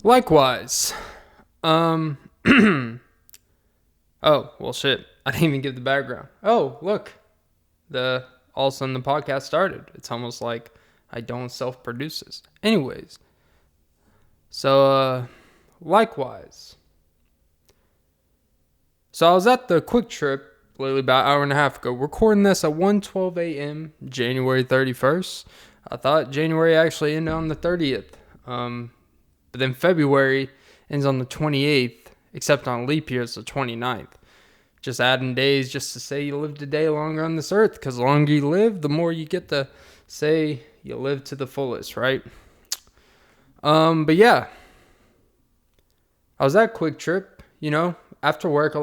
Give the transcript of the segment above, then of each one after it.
Likewise. Um, oh, well, shit. I didn't even give the background. Oh, look. All of a sudden the podcast started. It's almost like I don't self-produce this. Anyways. So, likewise. So I was at the Quick Trip literally about an hour and a half ago, recording this at 1:12 a.m., January 31st. I thought January actually ended on the 30th. But then February ends on the 28th, except on leap year, it's the 29th. Just adding days just to say you lived a day longer on this earth, because the longer you live, the more you get to say you live to the fullest, right? But yeah, I was at Quick Trip, after work,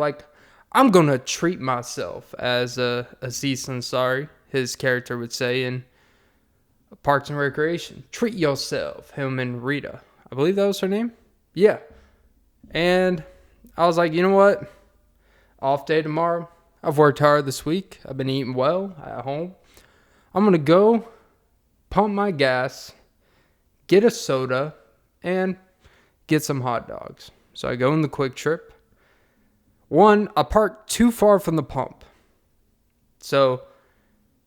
I'm going to treat myself, as Aziz Ansari, his character would say in Parks and Recreation. Treat yourself, him and Rita. I believe that was her name. Yeah. And I was like, you know what? Off day tomorrow. I've worked hard this week. I've been eating well at home. I'm going to go pump my gas, get a soda, and get some hot dogs. So I go in the Quick Trip. One, I parked too far from the pump. So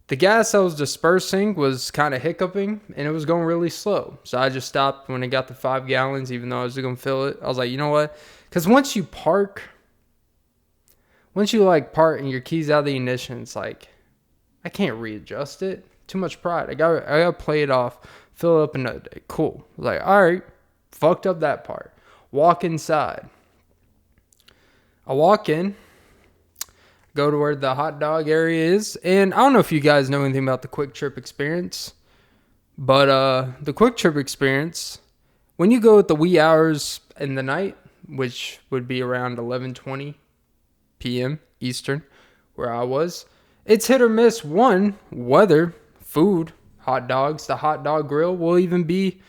the gas I was dispersing was kind of hiccuping, and it was going really slow. So I just stopped when it got to 5 gallons, even though I was going to fill it. I was like, you know what? Because once you park and your keys out of the ignition, it's like, I can't readjust it. Too much pride. I got to play it off, fill it up another day. Cool. I was like, all right, fucked up that part. Walk inside. I walk in, go to where the hot dog area is, and I don't know if you guys know anything about the Quick Trip experience, but the Quick Trip experience, when you go at the wee hours in the night, which would be around 11:20 p.m. Eastern, where I was, it's hit or miss. One, weather, food, hot dogs. The hot dog grill will even be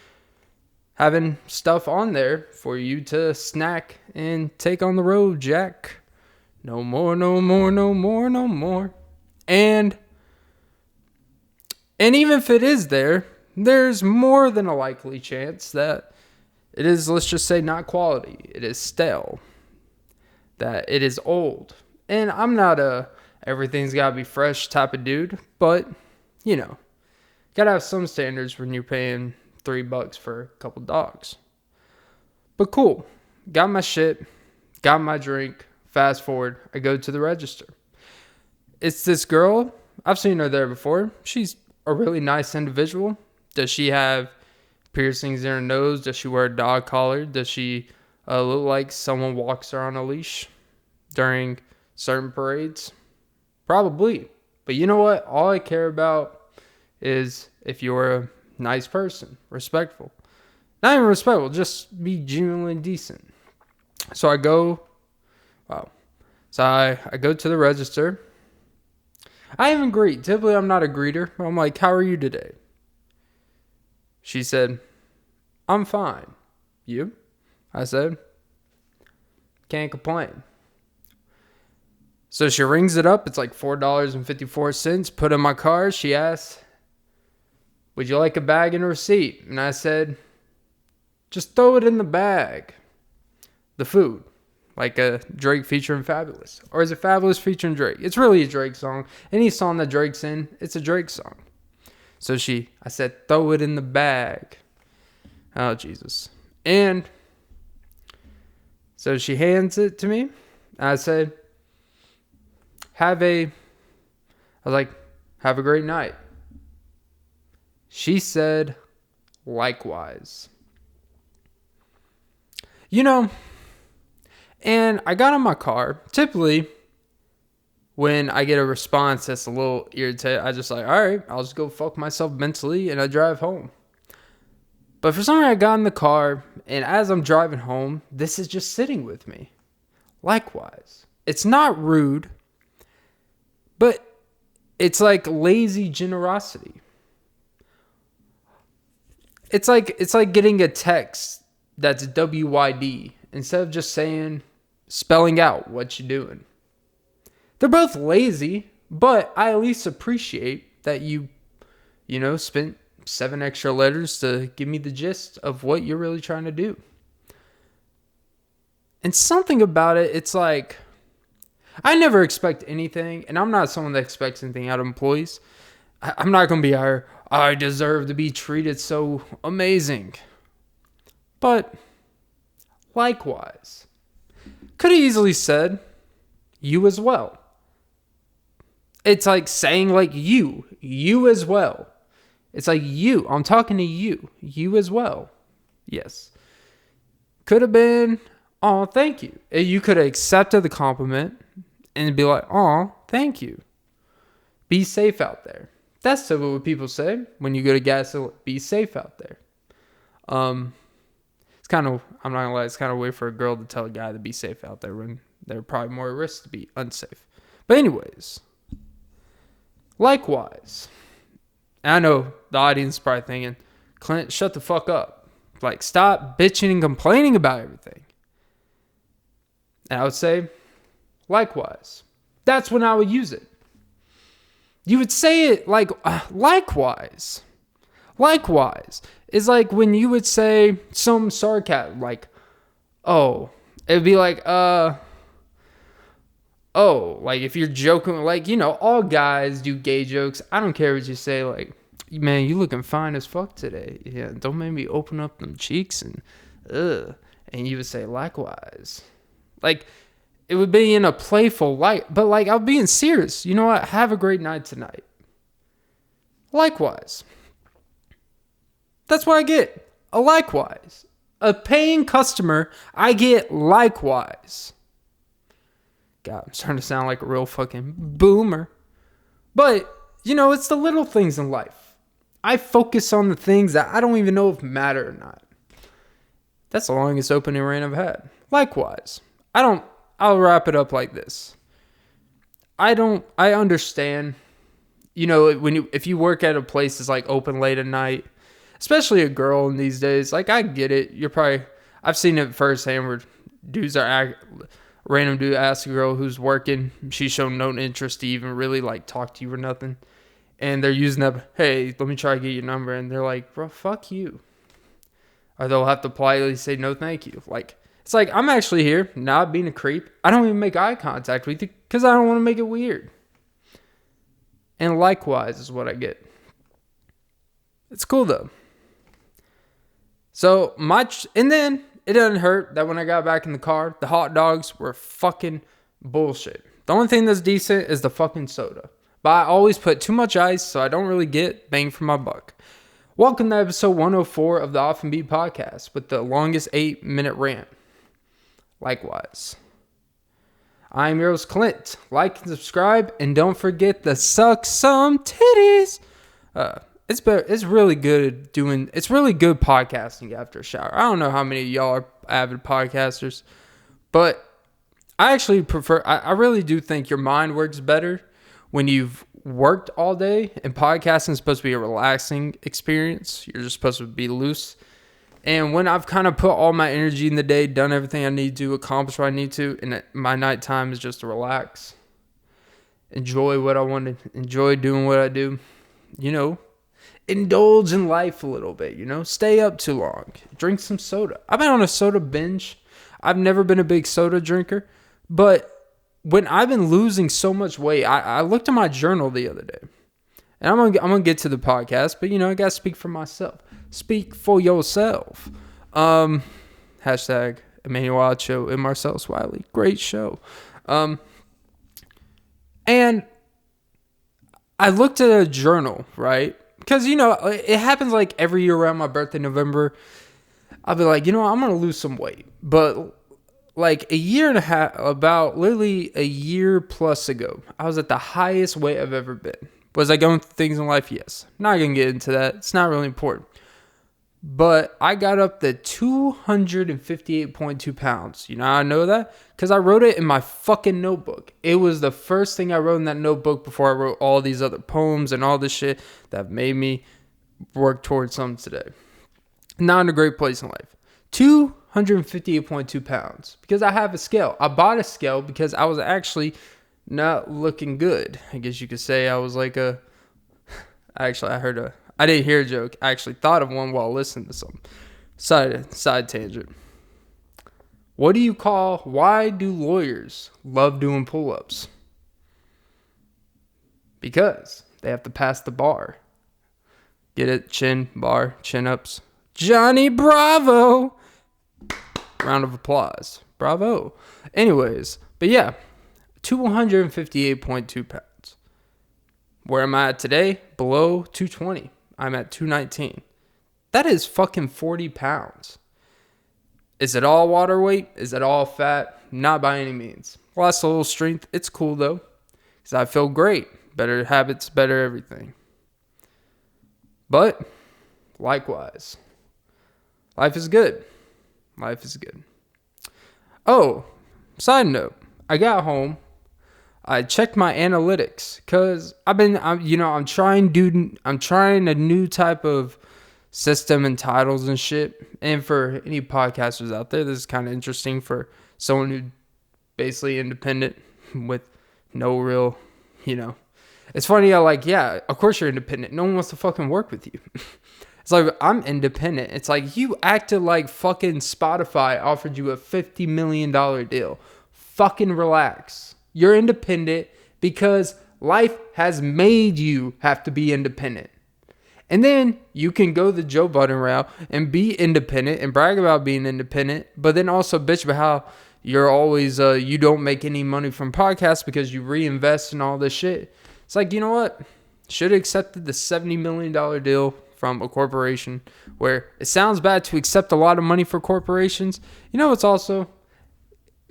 having stuff on there for you to snack and take on the road, Jack. No more, no more, no more, no more. And even if it is there, there's more than a likely chance that it is, let's just say, not quality. It is stale. That it is old. And I'm not a everything's gotta be fresh type of dude, but, gotta have some standards when you're paying $3 for a couple dogs. But cool. Got my shit. Got my drink. Fast forward. I go to the register. It's this girl. I've seen her there before. She's a really nice individual. Does she have piercings in her nose? Does she wear a dog collar? Does she look like someone walks her on a leash during certain parades? Probably. But you know what? All I care about is if you're a nice person, respectful. Not even respectful, just be genuinely decent. So I go, I go to the register. I even greet. Typically, I'm not a greeter. I'm like, how are you today? She said, I'm fine. You? I said, can't complain. So she rings it up. It's like $4.54. Put in my card. She asked, would you like a bag and a receipt? And I said, just throw it in the bag. The food. Like a Drake featuring Fabulous. Or is it Fabulous featuring Drake? It's really a Drake song. Any song that Drake's in, it's a Drake song. So I said, throw it in the bag. Oh, Jesus. And so she hands it to me. I said, have a great night. She said, likewise. And I got in my car. Typically, when I get a response that's a little irritated, I just all right, I'll just go fuck myself mentally, and I drive home. But for some reason, I got in the car, and as I'm driving home, this is just sitting with me. Likewise. It's not rude, but it's like lazy generosity. It's like getting a text that's WYD instead of just spelling out what you're doing. They're both lazy, but I at least appreciate that you spent 7 extra letters to give me the gist of what you're really trying to do. And something about it, it's like, I never expect anything, and I'm not someone that expects anything out of employees. I'm not going to be I deserve to be treated so amazing. But likewise, could have easily said, you as well. It's like saying like you as well. It's like you, I'm talking to you as well. Yes. Could have been, oh, thank you. You could have accepted the compliment and be like, oh, thank you. Be safe out there. That's typically what people say when you go to gas. Be safe out there. It's kind of, I'm not gonna lie, it's kind of weird for a girl to tell a guy to be safe out there when they're probably more at risk to be unsafe. But anyways, likewise, I know the audience is probably thinking, Clint, shut the fuck up. Like, stop bitching and complaining about everything. And I would say, likewise. That's when I would use it. You would say it like, likewise. Likewise. It's like when you would say some sarcasm, like, oh. It'd be like, oh. Like, if you're joking, like, you know, all guys do gay jokes. I don't care what you say, like, man, you looking fine as fuck today. Yeah, don't make me open up them cheeks and, and you would say, likewise. Like, it would be in a playful light, but like, I'm being serious. You know what? Have a great night tonight. Likewise. That's what I get. A likewise. A paying customer, I get likewise. God, I'm starting to sound like a real fucking boomer. But, you know, it's the little things in life. I focus on the things that I don't even know if matter or not. That's the longest opening rant I've had. Likewise. I'll wrap it up like this. I understand, you know, if you work at a place that's like open late at night, especially a girl in these days, like, I get it. I've seen it firsthand where random dude asks a girl who's working, she's shown no interest to even really like talk to you or nothing. And they're using that, hey, let me try to get your number. And they're like, bro, fuck you. Or they'll have to politely say, no, thank you. Like, it's like, I'm actually here, not being a creep. I don't even make eye contact with you because I don't want to make it weird. And likewise is what I get. It's cool though. So and then it doesn't hurt that when I got back in the car, the hot dogs were fucking bullshit. The only thing that's decent is the fucking soda. But I always put too much ice, so I don't really get bang for my buck. Welcome to episode 104 of the Off and Beat podcast with the longest 8-minute rant. Likewise. I'm your host, Clint. Like and subscribe, and don't forget to suck some titties. It's really good podcasting after a shower. I don't know how many of y'all are avid podcasters, but I actually prefer, I really do think your mind works better when you've worked all day, and podcasting is supposed to be a relaxing experience. You're just supposed to be loose. And when I've kind of put all my energy in the day, done everything I need to, accomplish what I need to, and my nighttime is just to relax, enjoy what I want to, enjoy doing what I do, you know, indulge in life a little bit, you know, stay up too long, drink some soda. I've been on a soda binge. I've never been a big soda drinker, but when I've been losing so much weight, I looked at my journal the other day, and I'm gonna get to the podcast, but you know, I gotta speak for myself. Speak for yourself. Hashtag Emmanuel Show and Marcellus Wiley. Great show. And I looked at a journal, right? Because, you know, it happens like every year around my birthday, November. I'll be like, you know, I'm going to lose some weight. But like literally a year plus ago, I was at the highest weight I've ever been. Was I going through things in life? Yes. Not going to get into that. It's not really important. But I got up to 258.2 pounds. You know how I know that? Because I wrote it in my fucking notebook. It was the first thing I wrote in that notebook before I wrote all these other poems and all this shit that made me work towards something today. Not in a great place in life. 258.2 pounds. Because I have a scale. I bought a scale because I was actually not looking good. I guess you could say I was like I didn't hear a joke. I actually thought of one while listening to some side tangent. Why do lawyers love doing pull-ups? Because they have to pass the bar. Get it? Chin, bar, chin-ups. Johnny Bravo! Round of applause. Bravo. Anyways, but yeah, 258.2 pounds. Where am I at today? Below 220. I'm at 219. That is fucking 40 pounds. Is it all water weight? Is it all fat? Not by any means. Lost a little strength. It's cool though, because I feel great. Better habits, better everything. But, likewise, life is good. Life is good. Oh, side note. I got home. I checked my analytics because I'm trying a new type of system and titles and shit. And for any podcasters out there, this is kind of interesting for someone who basically independent with no real, It's funny how of course you're independent. No one wants to fucking work with you. It's like, I'm independent. It's like, you acted like fucking Spotify offered you a $50 million deal. Fucking relax. You're independent because life has made you have to be independent. And then you can go the Joe Budden route and be independent and brag about being independent, but then also bitch about how you're always, you don't make any money from podcasts because you reinvest in all this shit. It's like, you know what? Should have accepted the $70 million deal from a corporation, where it sounds bad to accept a lot of money for corporations. You know what's also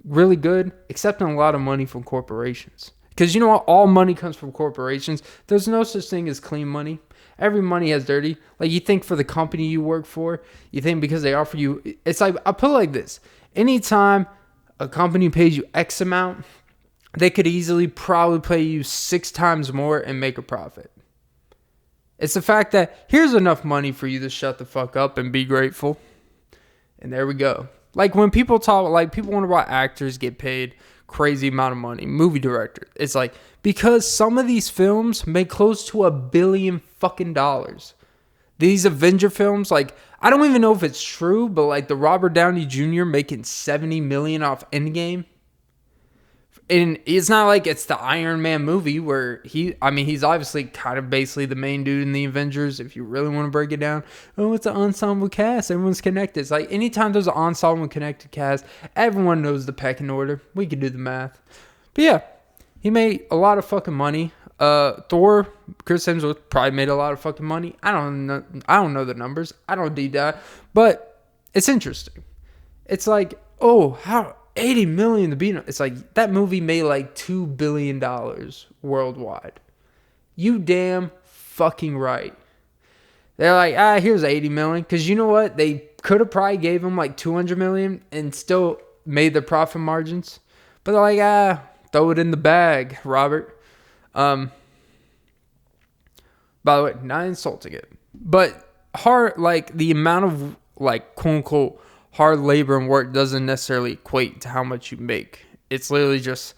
really good? Accepting a lot of money from corporations. Because you know what? All money comes from corporations. There's no such thing as clean money. Every money has dirty. Like, you think for the company you work for, you think because they offer you, it's like, I put it like this. Anytime a company pays you X amount, they could easily probably pay you 6 times more and make a profit. It's the fact that here's enough money for you to shut the fuck up and be grateful. And there we go. Like, when people talk, like, people wonder why actors get paid crazy amount of money, movie directors. It's like, because some of these films make close to $1 billion fucking dollars. These Avenger films, like, I don't even know if it's true, but like the Robert Downey Jr. making $70 million off Endgame. And it's not like it's the Iron Man movie where he's obviously kind of basically the main dude in the Avengers, if you really want to break it down. Oh, it's an ensemble cast. Everyone's connected. It's like, anytime there's an ensemble connected cast, everyone knows the pecking order. We can do the math. But yeah, he made a lot of fucking money. Thor, Chris Hemsworth probably made a lot of fucking money. I don't know the numbers. I don't deep dive. But it's interesting. It's like, oh, how... $80 million to be... It's like, that movie made like $2 billion worldwide. You damn fucking right. They're like, here's $80 million. Because you know what? They could have probably gave him like $200 million and still made the profit margins. But they're like, throw it in the bag, Robert. By the way, not insulting it. But hard, like, the amount of, like, quote unquote, hard labor and work doesn't necessarily equate to how much you make. It's literally just,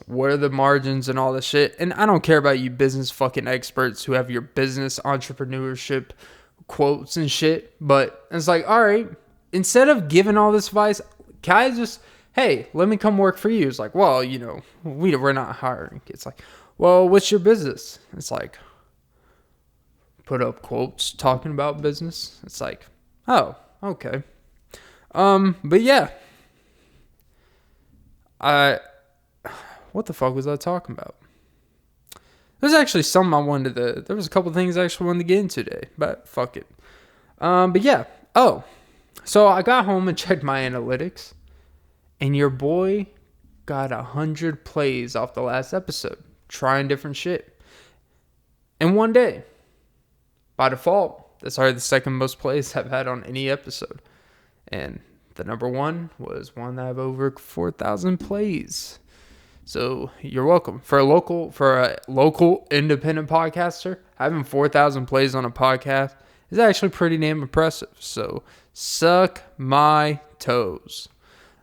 what are the margins and all this shit. And I don't care about you business fucking experts who have your business entrepreneurship quotes and shit. But it's like, all right, instead of giving all this advice, can I just, hey, let me come work for you? It's like, well, we're not hiring. It's like, well, what's your business? It's like, put up quotes talking about business. It's like, oh, okay. But yeah. What the fuck was I talking about? There's actually something I wanted to, there was a couple things I actually wanted to get into today, but fuck it. But yeah. Oh, so I got home and checked my analytics, and your boy got 100 plays off the last episode, trying different shit. In one day. By default, that's already the second most plays I've had on any episode. And the number one was one that have over 4,000 plays. So you're welcome. For a local independent podcaster, having 4,000 plays on a podcast is actually pretty damn impressive. So suck my toes.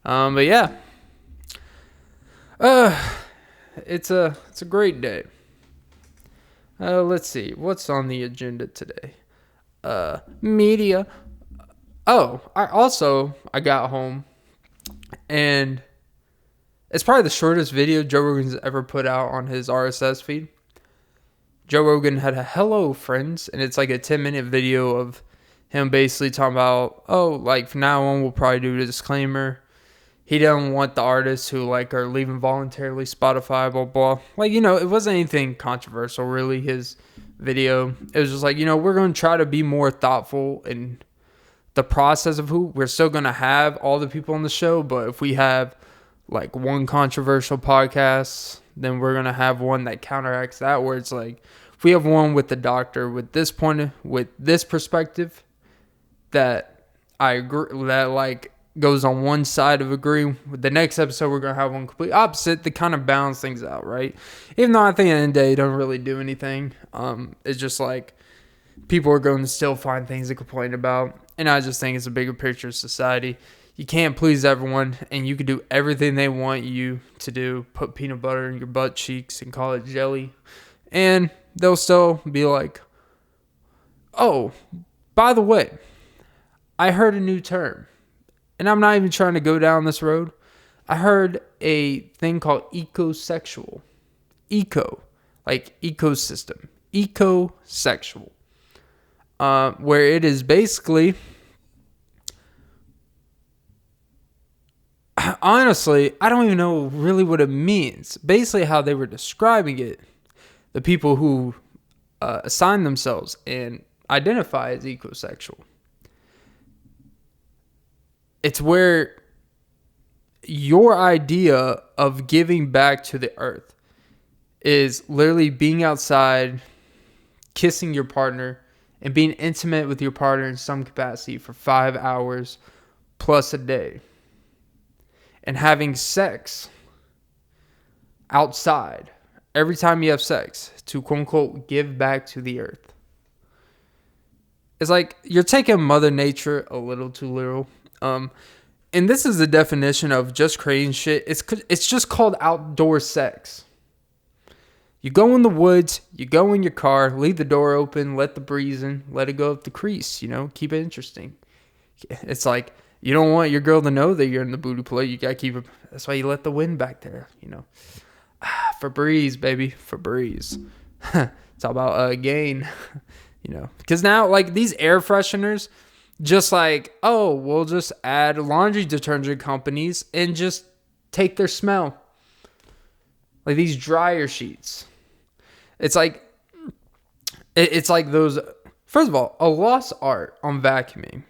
But yeah. It's a great day. Let's see. What's on the agenda today? Media. Oh, I got home And it's probably the shortest video Joe Rogan's ever put out on his RSS feed. Joe Rogan had a hello friends, and it's like a 10-minute video of him basically talking about, oh, like from now on we'll probably do a disclaimer. He doesn't want the artists who like are leaving voluntarily Spotify, blah, blah. Like, you know, it wasn't anything controversial, really, his video. It was just like, you know, we're going to try to be more thoughtful in the process of who. We're still going to have all the people on the show, but if we have like one controversial podcast, then we're going to have one that counteracts that, where it's like, if we have one with the doctor with this with this perspective that I agree, that like goes on one side of agreeing with the next episode, we're going to have one complete opposite to kind of balance things out, right? Even though I think at the end of the day, it don't really do anything. It's just like people are going to still find things to complain about. And I just think it's a bigger picture of society. You can't please everyone, and you can do everything they want you to do. Put peanut butter in your butt cheeks and call it jelly. And they'll still be like, oh, by the way, I heard a new term. And I'm not even trying to go down this road. I heard a thing called ecosexual. Eco, like ecosystem. Ecosexual. Where it is basically, honestly, I don't even know really what it means. Basically how they were describing it, the people who assign themselves and identify as ecosexual. It's where your idea of giving back to the earth is literally being outside, kissing your partner, and being intimate with your partner in some capacity for 5 hours plus a day. And having sex outside every time you have sex to quote unquote give back to the earth. It's like you're taking Mother Nature a little too literal. And this is the definition of just creating shit. It's just called outdoor sex. You go in the woods, you go in your car, leave the door open, let the breeze in, let it go up the crease, you know, keep it interesting. It's like, you don't want your girl to know that you're in the booty plate. You got to keep it. That's why you let the wind back there, you know. Febreze, baby. Febreze. It's all about gain, you know. Because now, like, these air fresheners, just like, oh, we'll just add laundry detergent companies and just take their smell. Like these dryer sheets. It's like those. First of all, a lost art on vacuuming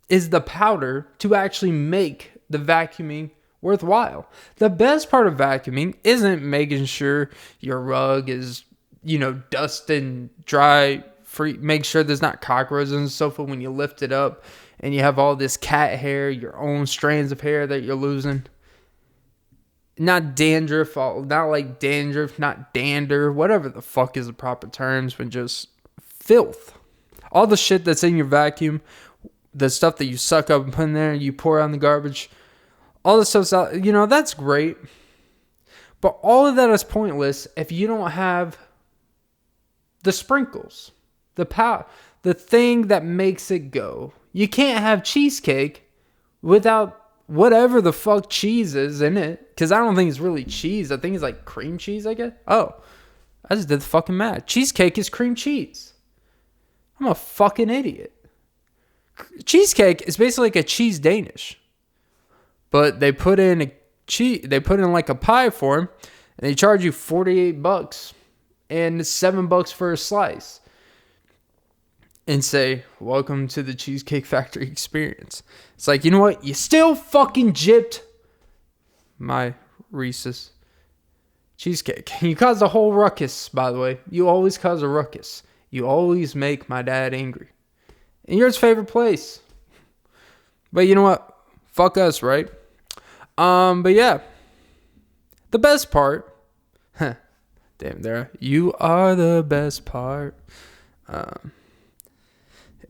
is the powder to actually make the vacuuming worthwhile. The best part of vacuuming isn't making sure your rug is, you know, dust and dry free. Make sure there's not cockroaches on the sofa when you lift it up and you have all this cat hair, your own strands of hair that you're losing. Not dandruff, not like dandruff, not dander, whatever the fuck is the proper terms, but just filth. All the shit that's in your vacuum, the stuff that you suck up and put in there and you pour out in the garbage, all the stuff's out, you know, that's great. But all of that is pointless if you don't have the sprinkles, the power, the thing that makes it go. You can't have cheesecake without whatever the fuck cheese is in it. Because I don't think it's really cheese. I think it's like cream cheese, I guess. Oh, I just did the fucking math. Cheesecake is cream cheese. I'm a fucking idiot. Cheesecake is basically like a cheese Danish. But they put in like a pie form. And they charge you $48. And $7 for a slice. And say, welcome to the Cheesecake Factory experience. It's like, you know what? You still fucking gypped my Reese's cheesecake. You caused a whole ruckus, by the way. You always cause a ruckus. You always make my dad angry. And you're his favorite place. But you know what? Fuck us, right? But yeah. The best part. Damn, there. You are the best part.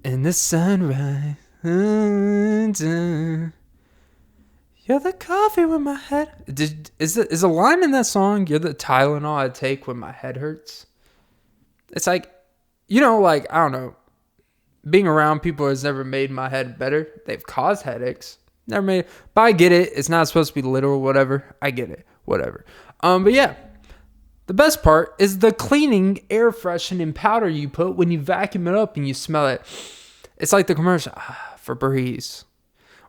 In the sunrise, you're the coffee when my head. Is a line in that song? You're the Tylenol I take when my head hurts. It's like, you know, like I don't know. Being around people has never made my head better. They've caused headaches. Never made it. But I get it. It's not supposed to be literal, whatever. I get it. Whatever. But yeah. The best part is the cleaning, air freshening powder you put when you vacuum it up and you smell it. It's like the commercial for Breeze.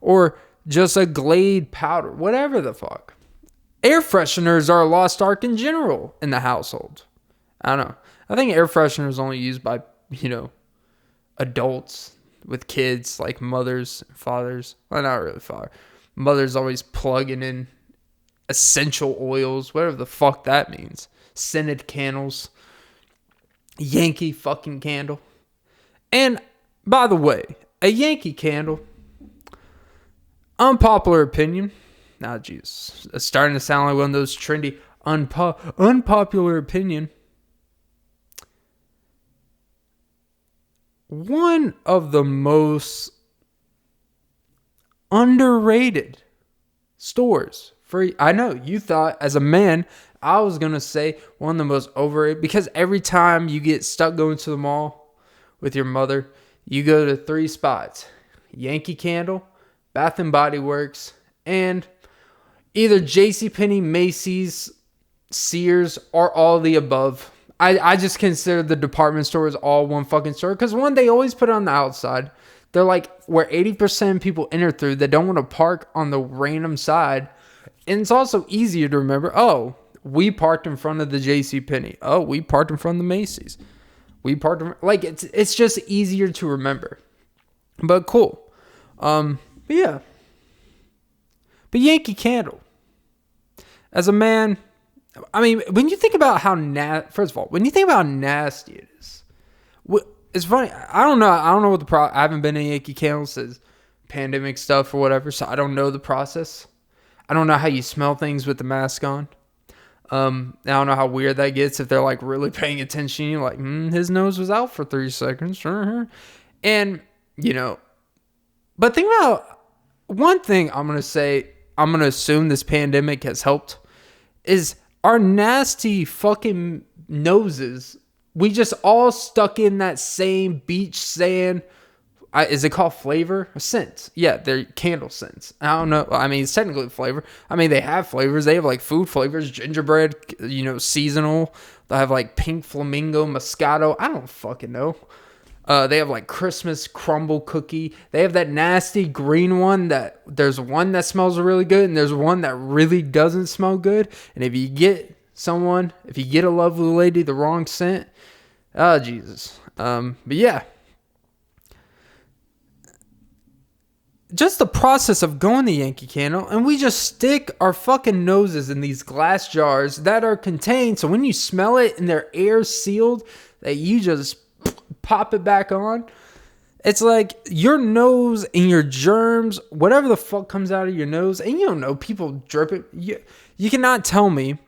Or just a Glade powder. Whatever the fuck. Air fresheners are a lost art in general in the household. I don't know. I think air fresheners are only used by, adults with kids, like mothers and fathers. Well, not really father. Mothers always plugging in essential oils, whatever the fuck that means. Scented candles. Yankee fucking candle. And, by the way, a Yankee candle, unpopular opinion. Nah, Jesus. It's starting to sound like one of those trendy, unpopular opinion. One of the most underrated stores. I know, you thought, as a man, I was going to say one of the most overrated. Because every time you get stuck going to the mall with your mother, you go to 3 spots. Yankee Candle, Bath & Body Works, and either JCPenney, Macy's, Sears, or all the above. I just consider the department stores all one fucking store. Because one, they always put it on the outside. They're like where 80% of people enter through. They don't want to park on the random side. And it's also easier to remember. Oh, we parked in front of the JCPenney. Oh, we parked in front of the Macy's. We parked in, like, it's just easier to remember. But cool. But yeah. But Yankee Candle. As a man, I mean, when you think about how first of all, when you think about how nasty it is, it's funny. I don't know what I haven't been in Yankee Candle since pandemic stuff or whatever, so I don't know the process. I don't know how you smell things with the mask on. I don't know how weird that gets if they're like really paying attention. You're like, his nose was out for 3 seconds. And, but think about one thing I'm going to say, I'm going to assume this pandemic has helped, is our nasty fucking noses. We just all stuck in that same beach sand. Is it called flavor? Scent. Yeah, they're candle scents. I don't know. I mean, it's technically flavor. I mean, they have flavors. They have like food flavors, gingerbread, seasonal. They have like pink flamingo, Moscato. I don't fucking know. They have like Christmas crumble cookie. They have that nasty green one that there's one that smells really good and there's one that really doesn't smell good. And if you get a lovely lady the wrong scent, oh Jesus. But yeah. Just the process of going to Yankee Candle, and we just stick our fucking noses in these glass jars that are contained, so when you smell it and they're air sealed, that you just pop it back on. It's like your nose and your germs, whatever the fuck comes out of your nose, and you don't know, people drip it. You cannot tell me.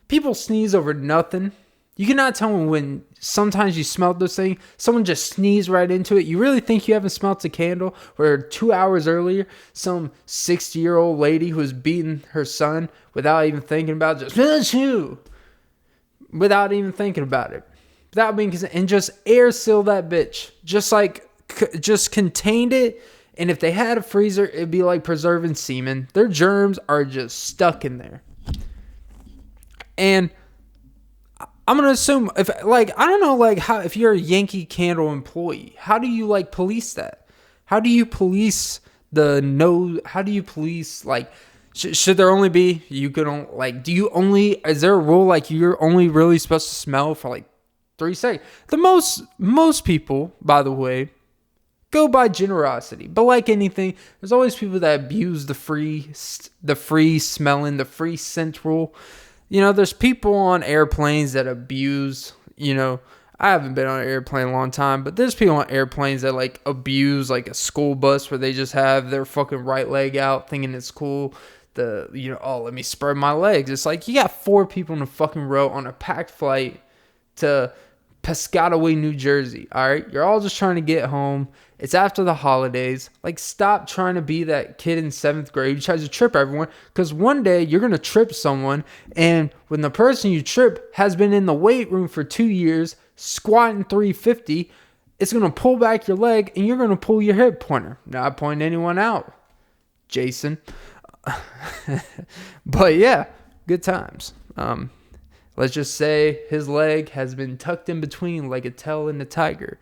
People sneeze over nothing. You cannot tell me when sometimes you smell those things, someone just sneezed right into it. You really think you haven't smelt a candle where 2 hours earlier, some 60-year-old lady who was beating her son without even thinking about it, without even thinking about it. Without being consent, and just air seal that bitch. Just contained it. And if they had a freezer, it'd be like preserving semen. Their germs are just stuck in there. And I'm going to assume, if you're a Yankee Candle employee, how do you police that? How do you police should there only be, is there a rule you're only really supposed to smell for 3 seconds? Most people, by the way, go by generosity. But like anything, there's always people that abuse the free smelling, the free scent rule. There's people on airplanes that abuse, I haven't been on an airplane in a long time, but there's people on airplanes that abuse a school bus where they just have their fucking right leg out thinking it's cool. Let me spread my legs. It's like you got 4 people in a fucking row on a packed flight to Piscataway, New Jersey. All right. You're all just trying to get home. It's after the holidays. Stop trying to be that kid in 7th grade who tries to trip everyone, because one day you're going to trip someone, and when the person you trip has been in the weight room for 2 years, squatting 350, it's going to pull back your leg and you're going to pull your hip pointer. Not pointing anyone out. Jason. But yeah, good times. Let's just say his leg has been tucked in between like a tail and a tiger.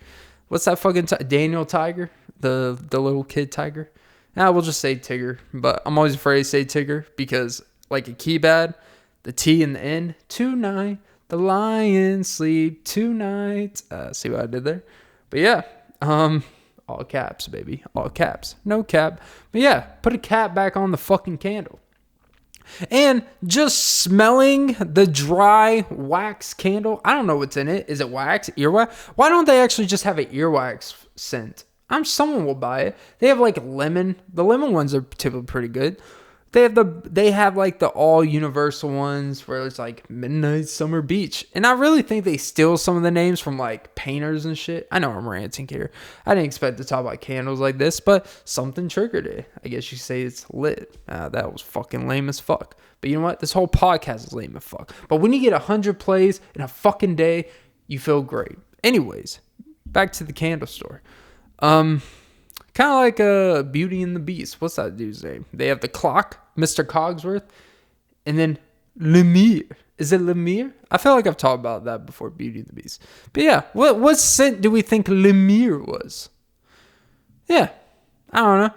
What's that fucking Daniel Tiger? The little kid tiger? We'll just say Tigger. But I'm always afraid to say Tigger because like a keypad, the T in the end, tonight, the lions sleep tonight. See what I did there? But yeah, all caps, baby. All caps. No cap. But yeah, put a cap back on the fucking candle. And just smelling the dry wax candle. I don't know what's in it. Is it wax? Earwax? Why don't they actually just have an earwax scent? Someone will buy it. They have like lemon. The lemon ones are typically pretty good. They have like the all universal ones where it's like Midnight Summer Beach. And I really think they steal some of the names from like painters and shit. I know I'm ranting here. I didn't expect to talk about candles like this, but something triggered it. I guess you say it's lit. That was fucking lame as fuck. But you know what? This whole podcast is lame as fuck. But when you get 100 plays in a fucking day, you feel great. Anyways, back to the candle store. Kind of like Beauty and the Beast. What's that dude's name? They have the clock, Mr. Cogsworth, and then Lemire. Is it Lemire? I feel like I've talked about that before, Beauty and the Beast. But yeah, what scent do we think Lemire was? Yeah, I don't know.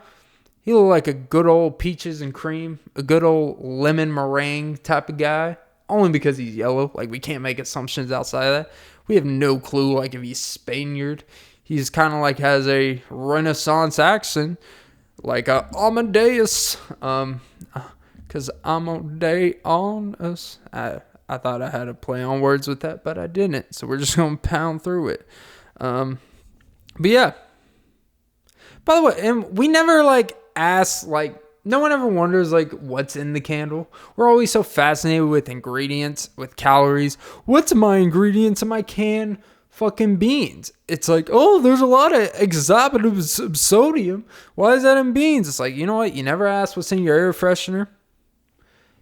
He looked like a good old peaches and cream, a good old lemon meringue type of guy. Only because he's yellow. Like, we can't make assumptions outside of that. We have no clue, like, if he's Spaniard. He's kind of like has a Renaissance accent, like a Amadeus, because Amadeus on us. I thought I had a play on words with that, but I didn't. So we're just gonna pound through it. But yeah. By the way, and we never like ask like. No one ever wonders, like, what's in the candle. We're always so fascinated with ingredients, with calories. What's my ingredients in my can? Fucking beans. It's like, oh, there's a lot of exorbitant sodium. Why is that in beans? It's like, you know what? You never ask what's in your air freshener.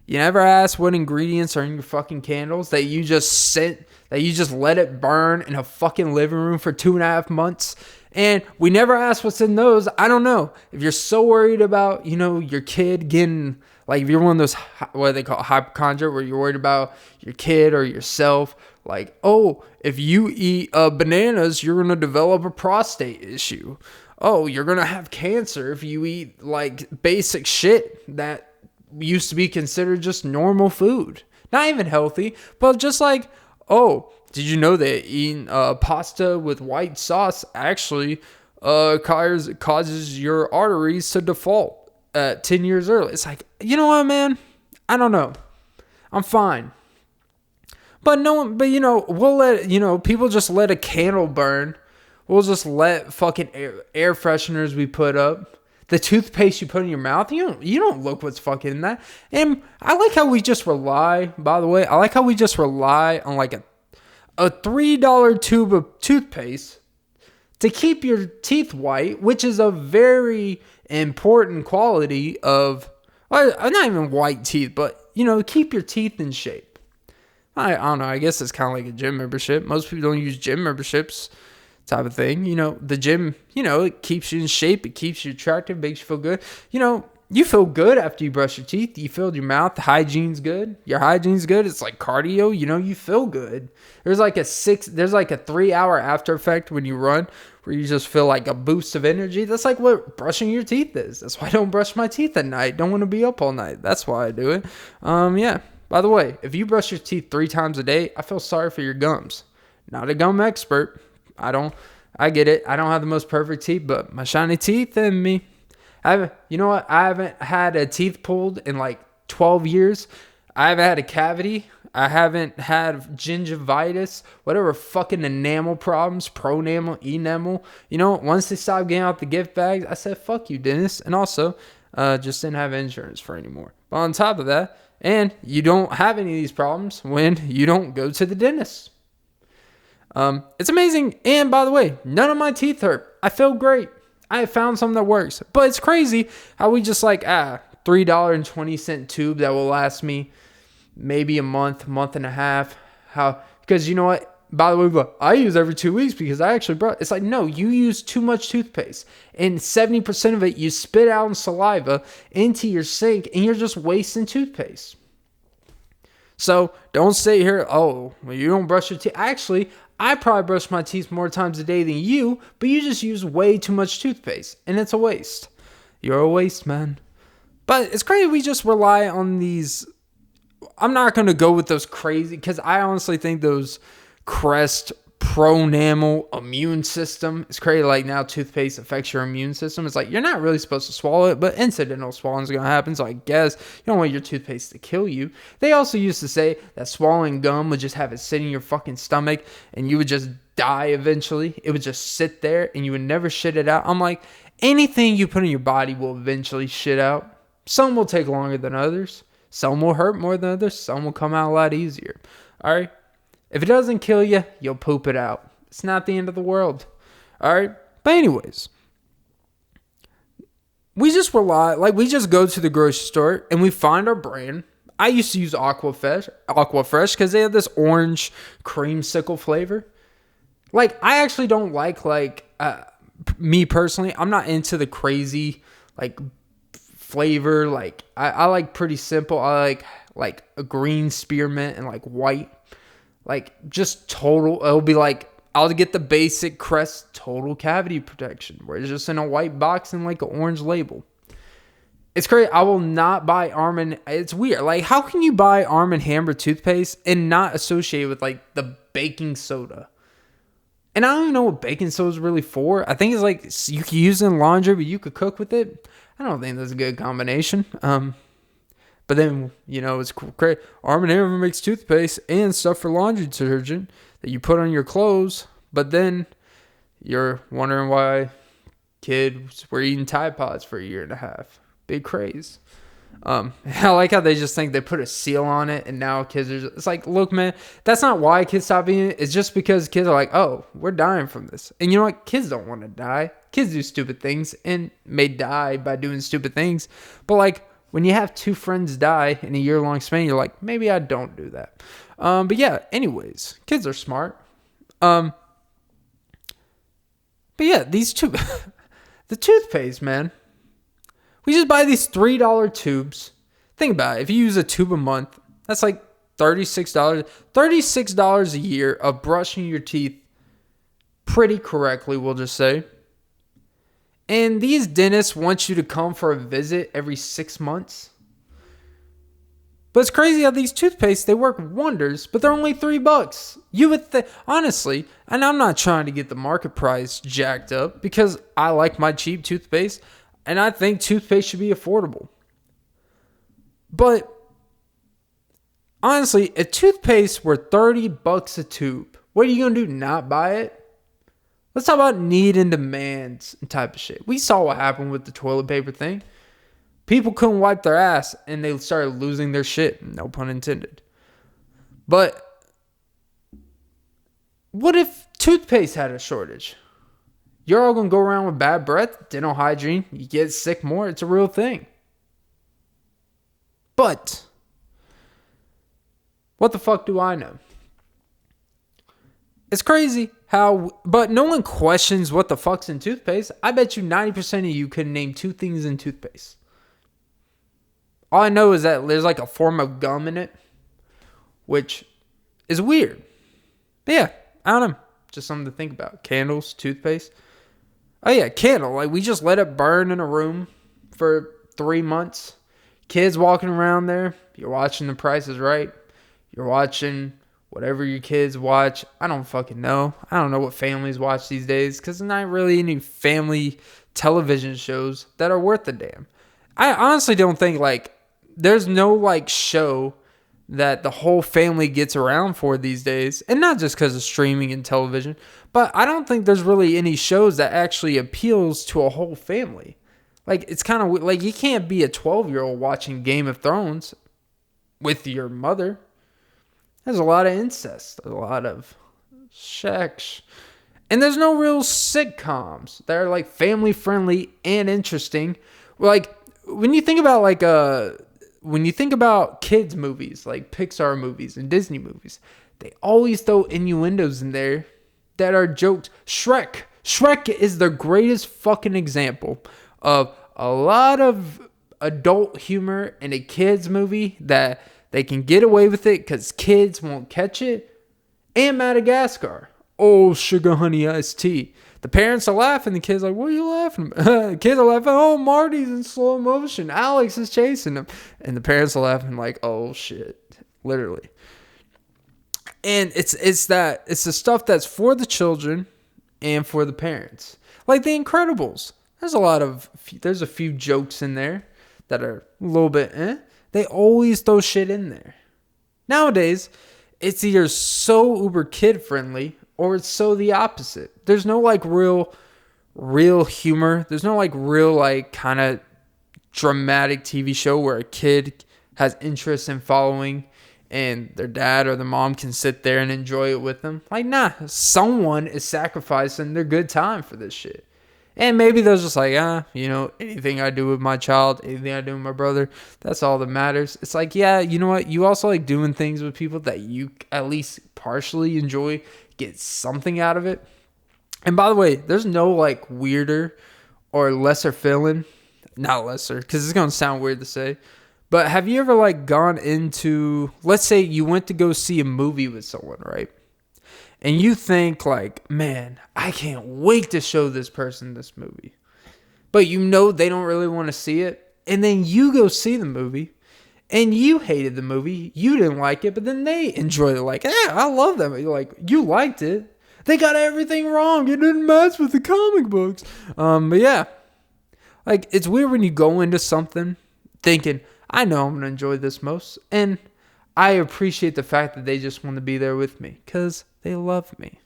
You never ask what ingredients are in your fucking candles that you just let it burn in a fucking living room for 2.5 months. And we never ask what's in those. I don't know. If you're so worried about, your kid getting, like, if you're one of those, what they call hypochondria, where you're worried about your kid or yourself, like, oh, if you eat bananas, you're going to develop a prostate issue. Oh, you're going to have cancer if you eat, like, basic shit that used to be considered just normal food. Not even healthy, but just like, oh, did you know that eating pasta with white sauce actually causes your arteries to default 10 years early? It's like, you know what, man? I don't know. I'm fine. But we'll let, people just let a candle burn. We'll just let fucking air fresheners we put up. The toothpaste you put in your mouth, you don't look what's fucking in that. And I like how we just rely, by the way, on like a $3 tube of toothpaste to keep your teeth white, which is a very important quality of, well, not even white teeth, but, keep your teeth in shape. I don't know. I guess it's kind of like a gym membership. Most people don't use gym memberships type of thing. The gym, it keeps you in shape. It keeps you attractive, makes you feel good. You feel good after you brush your teeth. You filled your mouth. The hygiene's good. Your hygiene's good. It's like cardio. You feel good. There's like a 3-hour after effect when you run where you just feel like a boost of energy. That's like what brushing your teeth is. That's why I don't brush my teeth at night. Don't want to be up all night. That's why I do it. Yeah. By the way, if you brush your teeth 3 times a day, I feel sorry for your gums. Not a gum expert. I get it. I don't have the most perfect teeth, but my shiny teeth and me. You know what? I haven't had a teeth pulled in like 12 years. I haven't had a cavity. I haven't had gingivitis, whatever fucking enamel problems, pronamel, enamel. Once they stopped getting out the gift bags, I said, fuck you, dentist. And also, just didn't have insurance for anymore. But on top of that, and you don't have any of these problems when you don't go to the dentist. It's amazing. And by the way, none of my teeth hurt. I feel great. I have found something that works. But it's crazy how we just like, $3.20 tube that will last me maybe a month and a half. Because you know what? by the way, but I use every 2 weeks because I actually brought. It's like, no, you use too much toothpaste, and 70% of it you spit out in saliva into your sink, and you're just wasting toothpaste. So don't sit here, oh, well, you don't brush your teeth. Actually, I probably brush my teeth more times a day than you, but you just use way too much toothpaste, and it's a waste. You're a waste, man. But it's crazy we just rely on these. I'm not going to go with those crazy, because I honestly think those Crest Pronamel immune system, it's crazy. Like, now toothpaste affects your immune system. It's like, you're not really supposed to swallow it, but incidental swallowing is going to happen. So I guess you don't want your toothpaste to kill you. They also used to say that swallowing gum would just have it sit in your fucking stomach and you would just die eventually. It would just sit there and you would never shit it out. I'm like, anything you put in your body will eventually shit out. Some will take longer than others. Some will hurt more than others. Some will come out a lot easier. All right. If it doesn't kill you, you'll poop it out. It's not the end of the world. All right. But anyways, we just we just go to the grocery store and we find our brand. I used to use Aquafresh because they have this orange creamsicle flavor. Like, I actually don't like me personally, I'm not into the crazy, flavor. Like, I like pretty simple. I like a green spearmint and white. Just total, it'll be I'll get the basic Crest total cavity protection, where it's just in a white box and an orange label. It's crazy. I will not buy it's weird. How can you buy Arm & Hammer toothpaste and not associate with the baking soda? And I don't even know what baking soda is really for. I think it's you can use it in laundry, but you could cook with it. I don't think that's a good combination. But then, it's great. Arm & Hammer makes toothpaste and stuff for laundry detergent that you put on your clothes. But then you're wondering why kids were eating Tide Pods for 1.5 years. Big craze. I like how they just think they put a seal on it and now kids are it's like, look, man, that's not why kids stop eating it. It's just because kids are like, oh, we're dying from this. And you know what? Kids don't want to die. Kids do stupid things and may die by doing stupid things. But when you have 2 friends die in a year-long span, you're like, maybe I don't do that. But yeah, anyways, kids are smart. But yeah, these two, the toothpaste, man. We just buy these $3 tubes. Think about it. If you use a tube a month, that's $36. $36 a year of brushing your teeth pretty correctly, we'll just say. And these dentists want you to come for a visit every 6 months. But it's crazy how these toothpaste, they work wonders, but they're only $3. You would think, honestly, and I'm not trying to get the market price jacked up because I like my cheap toothpaste and I think toothpaste should be affordable. But honestly, if toothpaste were $30 a tube, what are you going to do? Not buy it? Let's talk about need and demand type of shit. We saw what happened with the toilet paper thing. People couldn't wipe their ass and they started losing their shit. No pun intended. But what if toothpaste had a shortage? You're all going to go around with bad breath, dental hygiene. You get sick more. It's a real thing. But what the fuck do I know? It's crazy but no one questions what the fuck's in toothpaste. I bet you 90% of you couldn't name 2 things in toothpaste. All I know is that there's a form of gum in it, which is weird. But yeah, I don't know. Just something to think about. Candles, toothpaste. Oh yeah, candle. We just let it burn in a room for 3 months. Kids walking around there. You're watching The Price is Right. You're watching whatever your kids watch. I don't fucking know. I don't know what families watch these days because there's not really any family television shows that are worth a damn. I honestly don't think there's no show that the whole family gets around for these days. And not just because of streaming and television, but I don't think there's really any shows that actually appeals to a whole family. It's kind of you can't be a 12-year-old watching Game of Thrones with your mother. There's a lot of incest, a lot of sex. And there's no real sitcoms that are family friendly and interesting. When you think about kids movies, Pixar movies and Disney movies, they always throw innuendos in there that are jokes. Shrek is the greatest fucking example of a lot of adult humor in a kids movie that they can get away with it because kids won't catch it. And Madagascar. Oh, sugar honey iced tea. The parents are laughing. The kids are like, what are you laughing about? The kids are laughing. Oh, Marty's in slow motion. Alex is chasing him. And the parents are laughing like, oh shit. Literally. And it's the stuff that's for the children and for the parents. Like The Incredibles. There's a few jokes in there that are a little bit They always throw shit in there. Nowadays, it's either so uber kid friendly or it's so the opposite. There's no like real humor. There's no like real like kind of dramatic TV show where a kid has interest in following and their dad or their mom can sit there and enjoy it with them. Like, nah, someone is sacrificing their good time for this shit. And maybe they're just like, anything I do with my child, anything I do with my brother, that's all that matters. It's like, yeah, you know what? You also like doing things with people that you at least partially enjoy, get something out of it. And by the way, there's no like weirder or lesser feeling. Not lesser, because it's going to sound weird to say. But have you ever like gone into, let's say you went to go see a movie with someone, right? And you think like, man, I can't wait to show this person this movie. But you know they don't really want to see it. And then you go see the movie. And you hated the movie. You didn't like it. But then they enjoyed it. Like, I love them. You're like, you liked it. They got everything wrong. It didn't match with the comic books. But yeah. Like, it's weird when you go into something thinking, I know I'm going to enjoy this most. And I appreciate the fact that they just want to be there with me. Because they love me.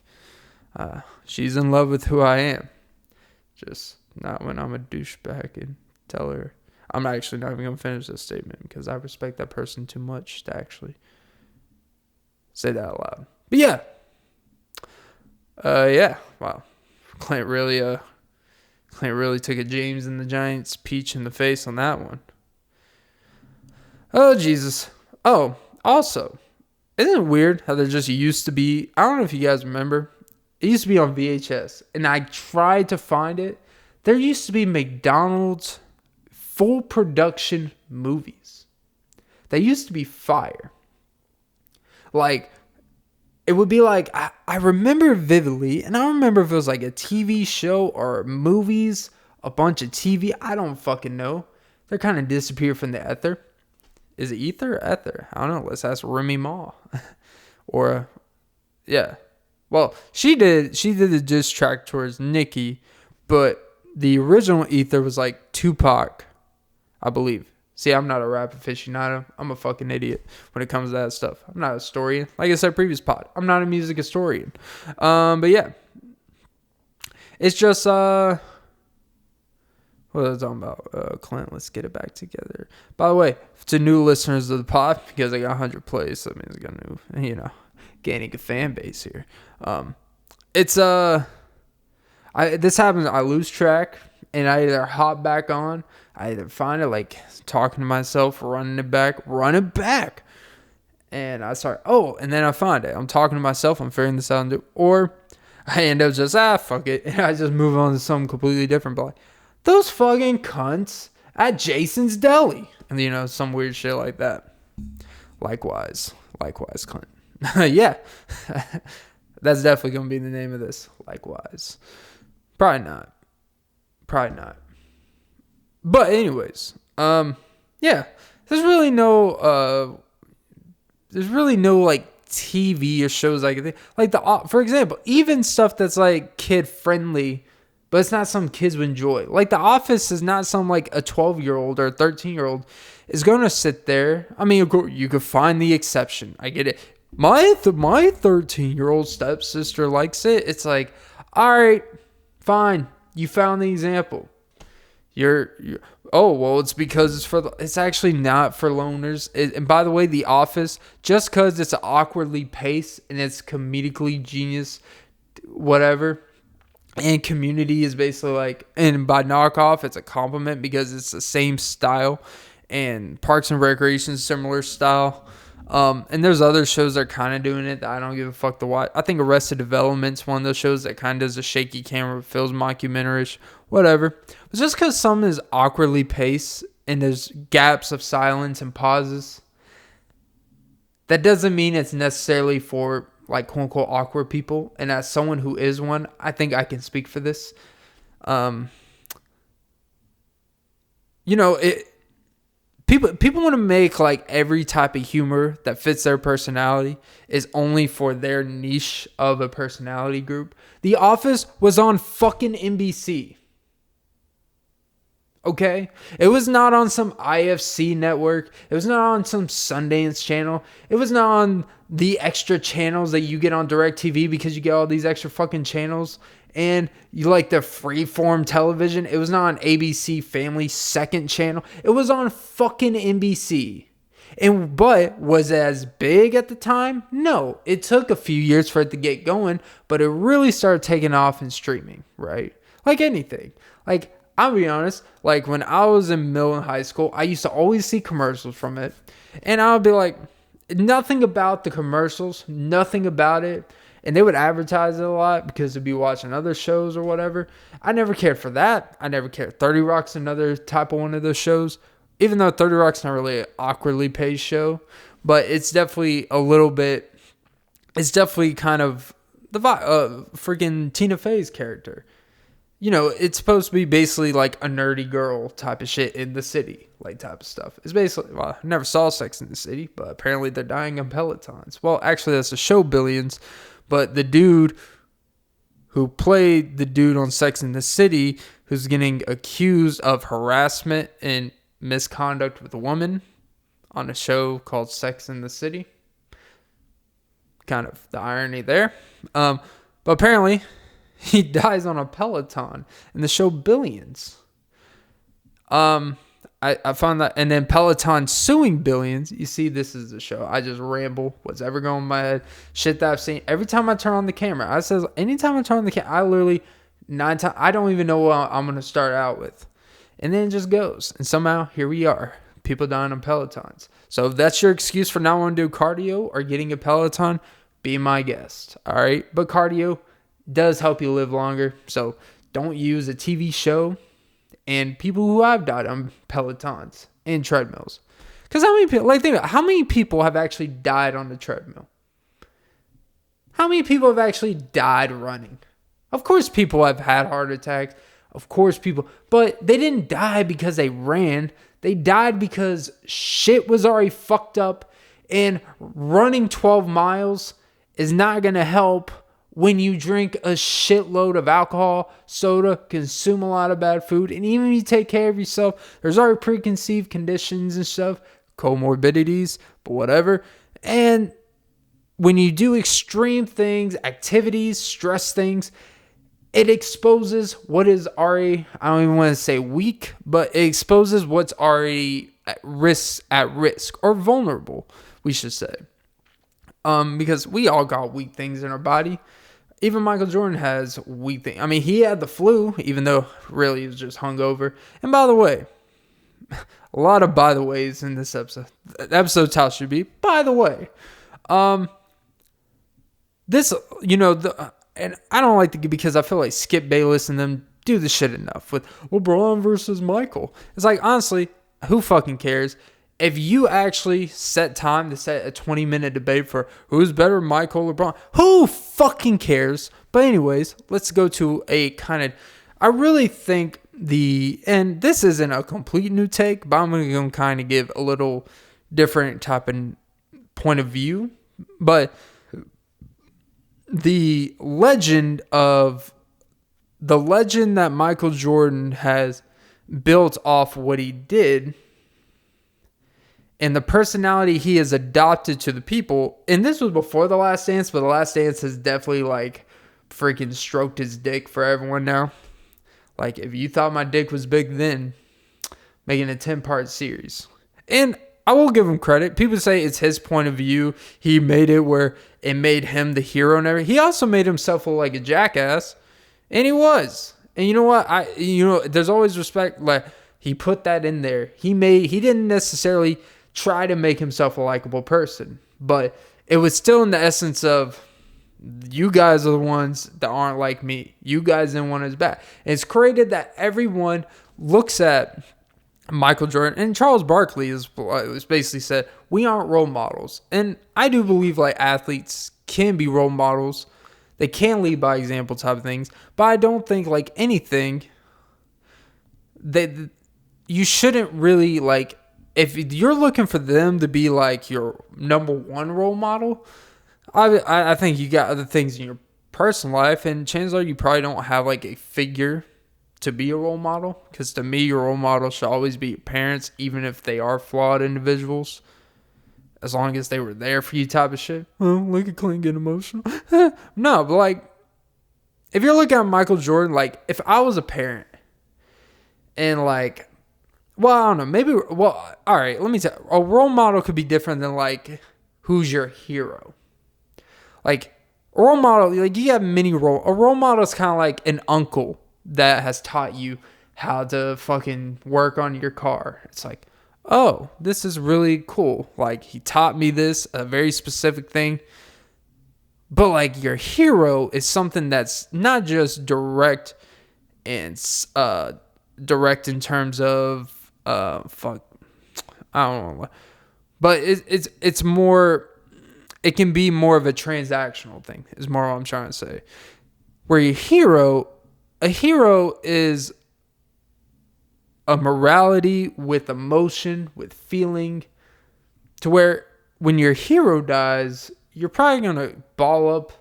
She's in love with who I am. Just not when I'm a douchebag and tell her. I'm actually not even going to finish this statement because I respect that person too much to actually say that out loud. But yeah. Yeah. Wow. Clint really took a James and the Giants peach in the face on that one. Oh, Jesus. Oh, also, isn't it weird how there just used to be, I don't know if you guys remember, it used to be on VHS, and I tried to find it. There used to be McDonald's full production movies. They used to be fire. Like, it would be like, I remember vividly, and I don't remember if it was like a TV show or movies, a bunch of TV, I don't fucking know. They kind of disappeared from the ether. Is it ether or ether? I don't know. Let's ask Remy Ma. Yeah. Well, she did the diss track towards Nicki, but the original ether was like Tupac, I believe. See, I'm not a rap aficionado. I'm a fucking idiot when it comes to that stuff. I'm not a historian. Like I said previous pod, I'm not a music historian. But yeah. It's just what was I talking about? Clint, let's get it back together. By the way, to new listeners of the pod, because I got 100 plays, that means I got new, gaining a fan base here. This happens, I lose track, and I either hop back on, I either find it like talking to myself, run it back, and I start, and then I find it. I'm talking to myself, I'm figuring this out, or I end up just, fuck it, and I just move on to something completely different, but like, those fucking cunts at Jason's Deli. And, some weird shit like that. Likewise, Clint. Yeah. That's definitely going to be the name of this. Likewise. Probably not. But anyways. Yeah. There's really no like TV or shows like that. Like for example, even stuff that's like kid friendly, but it's not some kids would enjoy. Like The Office is not some like a 12-year-old or a 13-year-old is going to sit there. I mean, you could find the exception. I get it. My 13-year-old stepsister likes it. It's like, all right, fine. You found the example. It's because it's actually not for loners. And by the way, The Office, just because it's awkwardly paced and it's comedically genius, whatever. And Community is basically like, and by knockoff, it's a compliment because it's the same style. And Parks and Recreation, similar style. And there's other shows that are kind of doing it that I don't give a fuck to watch. I think Arrested Development's one of those shows that kind of does a shaky camera, feels mockumentary-ish, whatever. But just because some is awkwardly paced and there's gaps of silence and pauses, that doesn't mean it's necessarily for like quote unquote awkward people. And as someone who is one, I think I can speak for this. People want to make like every type of humor that fits their personality is only for their niche of a personality group. The Office was on fucking NBC. Okay? It was not on some IFC network. It was not on some Sundance channel. It was not on the extra channels that you get on DirecTV because you get all these extra fucking channels. And you like the freeform television. It was not on ABC Family second channel. It was on fucking NBC. But was it as big at the time? No. It took a few years for it to get going, but it really started taking off in streaming, right? Like anything. Like, I'll be honest, like when I was in middle and high school, I used to always see commercials from it. And I would be like, nothing about the commercials, nothing about it. And they would advertise it a lot because they'd be watching other shows or whatever. I never cared for that. I never cared. 30 Rock's another type of one of those shows. Even though 30 Rock's not really an awkwardly paced show. But it's definitely a little bit... It's definitely kind of the freaking Tina Fey's character. You know, it's supposed to be basically like a nerdy girl type of shit in the city. Like type of stuff. It's basically... Well, I never saw Sex in the City. But apparently they're dying on Pelotons. Well, actually that's the show Billions. But the dude who played the dude on Sex in the City, who's getting accused of harassment and misconduct with a woman on a show called Sex in the City. Kind of the irony there. But apparently, he dies on a Peloton in the show Billions. I found that, and then Peloton suing Billions. You see, this is the show. I just ramble. What's ever going in my head. Shit that I've seen. Every time I turn on the camera, anytime I turn on the camera, I literally, 9 times, I don't even know what I'm going to start out with. And then it just goes. And somehow, here we are. People dying on Pelotons. So if that's your excuse for not wanting to do cardio or getting a Peloton, be my guest. All right? But cardio does help you live longer. So don't use a TV show and people who have died on Pelotons and treadmills. Because how many people, like, think about it, how many people have actually died on the treadmill? How many people have actually died running? Of course people have had heart attacks. Of course people, but they didn't die because they ran. They died because shit was already fucked up, and running 12 miles is not going to help when you drink a shitload of alcohol, soda, consume a lot of bad food, and even if you take care of yourself, there's already preconceived conditions and stuff, comorbidities, but whatever. And when you do extreme things, activities, stress things, it exposes what is already, I don't even want to say weak, but it exposes what's already at risk or vulnerable, we should say. Because we all got weak things in our body. Even Michael Jordan has weak things. I mean, he had the flu, even though really he was just hungover. And by the way, a lot of by the ways in this episode. The episode's how it should be. By the way, this, and I don't like to, because I feel like Skip Bayless and them do the shit enough with LeBron versus Michael. It's like, honestly, who fucking cares? If you actually set time to set a 20-minute debate for who's better, Michael or LeBron, who fucking cares? But anyways, let's go to a kind of, I really think and this isn't a complete new take, but I'm going to kind of give a little different type of point of view. But the legend that Michael Jordan has built off what he did, and the personality he has adopted to the people, and this was before The Last Dance, but The Last Dance has definitely like freaking stroked his dick for everyone now. Like, if you thought my dick was big then, making a 10-part series. And I will give him credit. People say it's his point of view. He made it where it made him the hero and everything. He also made himself look like a jackass. And he was. And you know what? There's always respect. Like, he put that in there. He didn't necessarily try to make himself a likable person. But it was still in the essence of, you guys are the ones that aren't like me. You guys didn't want us back. And it's created that everyone looks at Michael Jordan, and Charles Barkley was basically said, we aren't role models. And I do believe like athletes can be role models. They can lead by example type of things. But I don't think like anything that you shouldn't really like, if you're looking for them to be like your number one role model, I think you got other things in your personal life, and chances are you probably don't have like a figure to be a role model. Because to me, your role model should always be your parents, even if they are flawed individuals, as long as they were there for you type of shit. Oh, look at Clint getting emotional. No, but like, if you're looking at Michael Jordan, like if I was a parent and like, well, I don't know, maybe, well, all right, let me tell you, a role model could be different than like, who's your hero? Like, a role model, like you have a role model is kind of like an uncle that has taught you how to fucking work on your car. It's like, oh, this is really cool. Like, he taught me this, a very specific thing. But like, your hero is something that's not just direct and direct in terms of I don't know, but it's more. It can be more of a transactional thing, is more what I'm trying to say. Where a hero is a morality with emotion, with feeling, to where when your hero dies, you're probably going to ball up,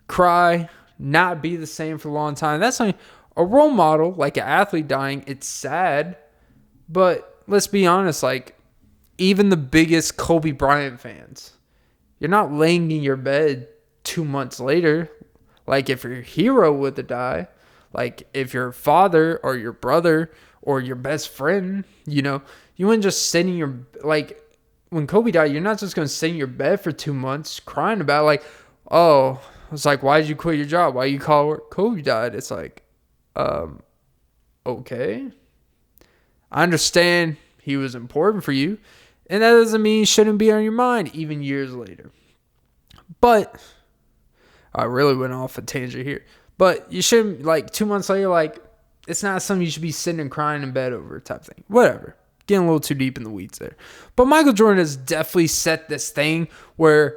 cry, not be the same for a long time. That's not a role model, like an athlete dying. It's sad, but let's be honest, like even the biggest Kobe Bryant fans, you're not laying in your bed 2 months later. Like if your hero were to die, like if your father or your brother or your best friend, you wouldn't just sit in your, like when Kobe died, you're not just going to sit in your bed for 2 months crying about like, oh, it's like, why did you quit your job? Why you call where Kobe died? It's like, okay. I understand he was important for you. And that doesn't mean he shouldn't be on your mind even years later. But I really went off a tangent here. But you shouldn't, like 2 months later, like it's not something you should be sitting and crying in bed over type thing. Whatever. Getting a little too deep in the weeds there. But Michael Jordan has definitely set this thing where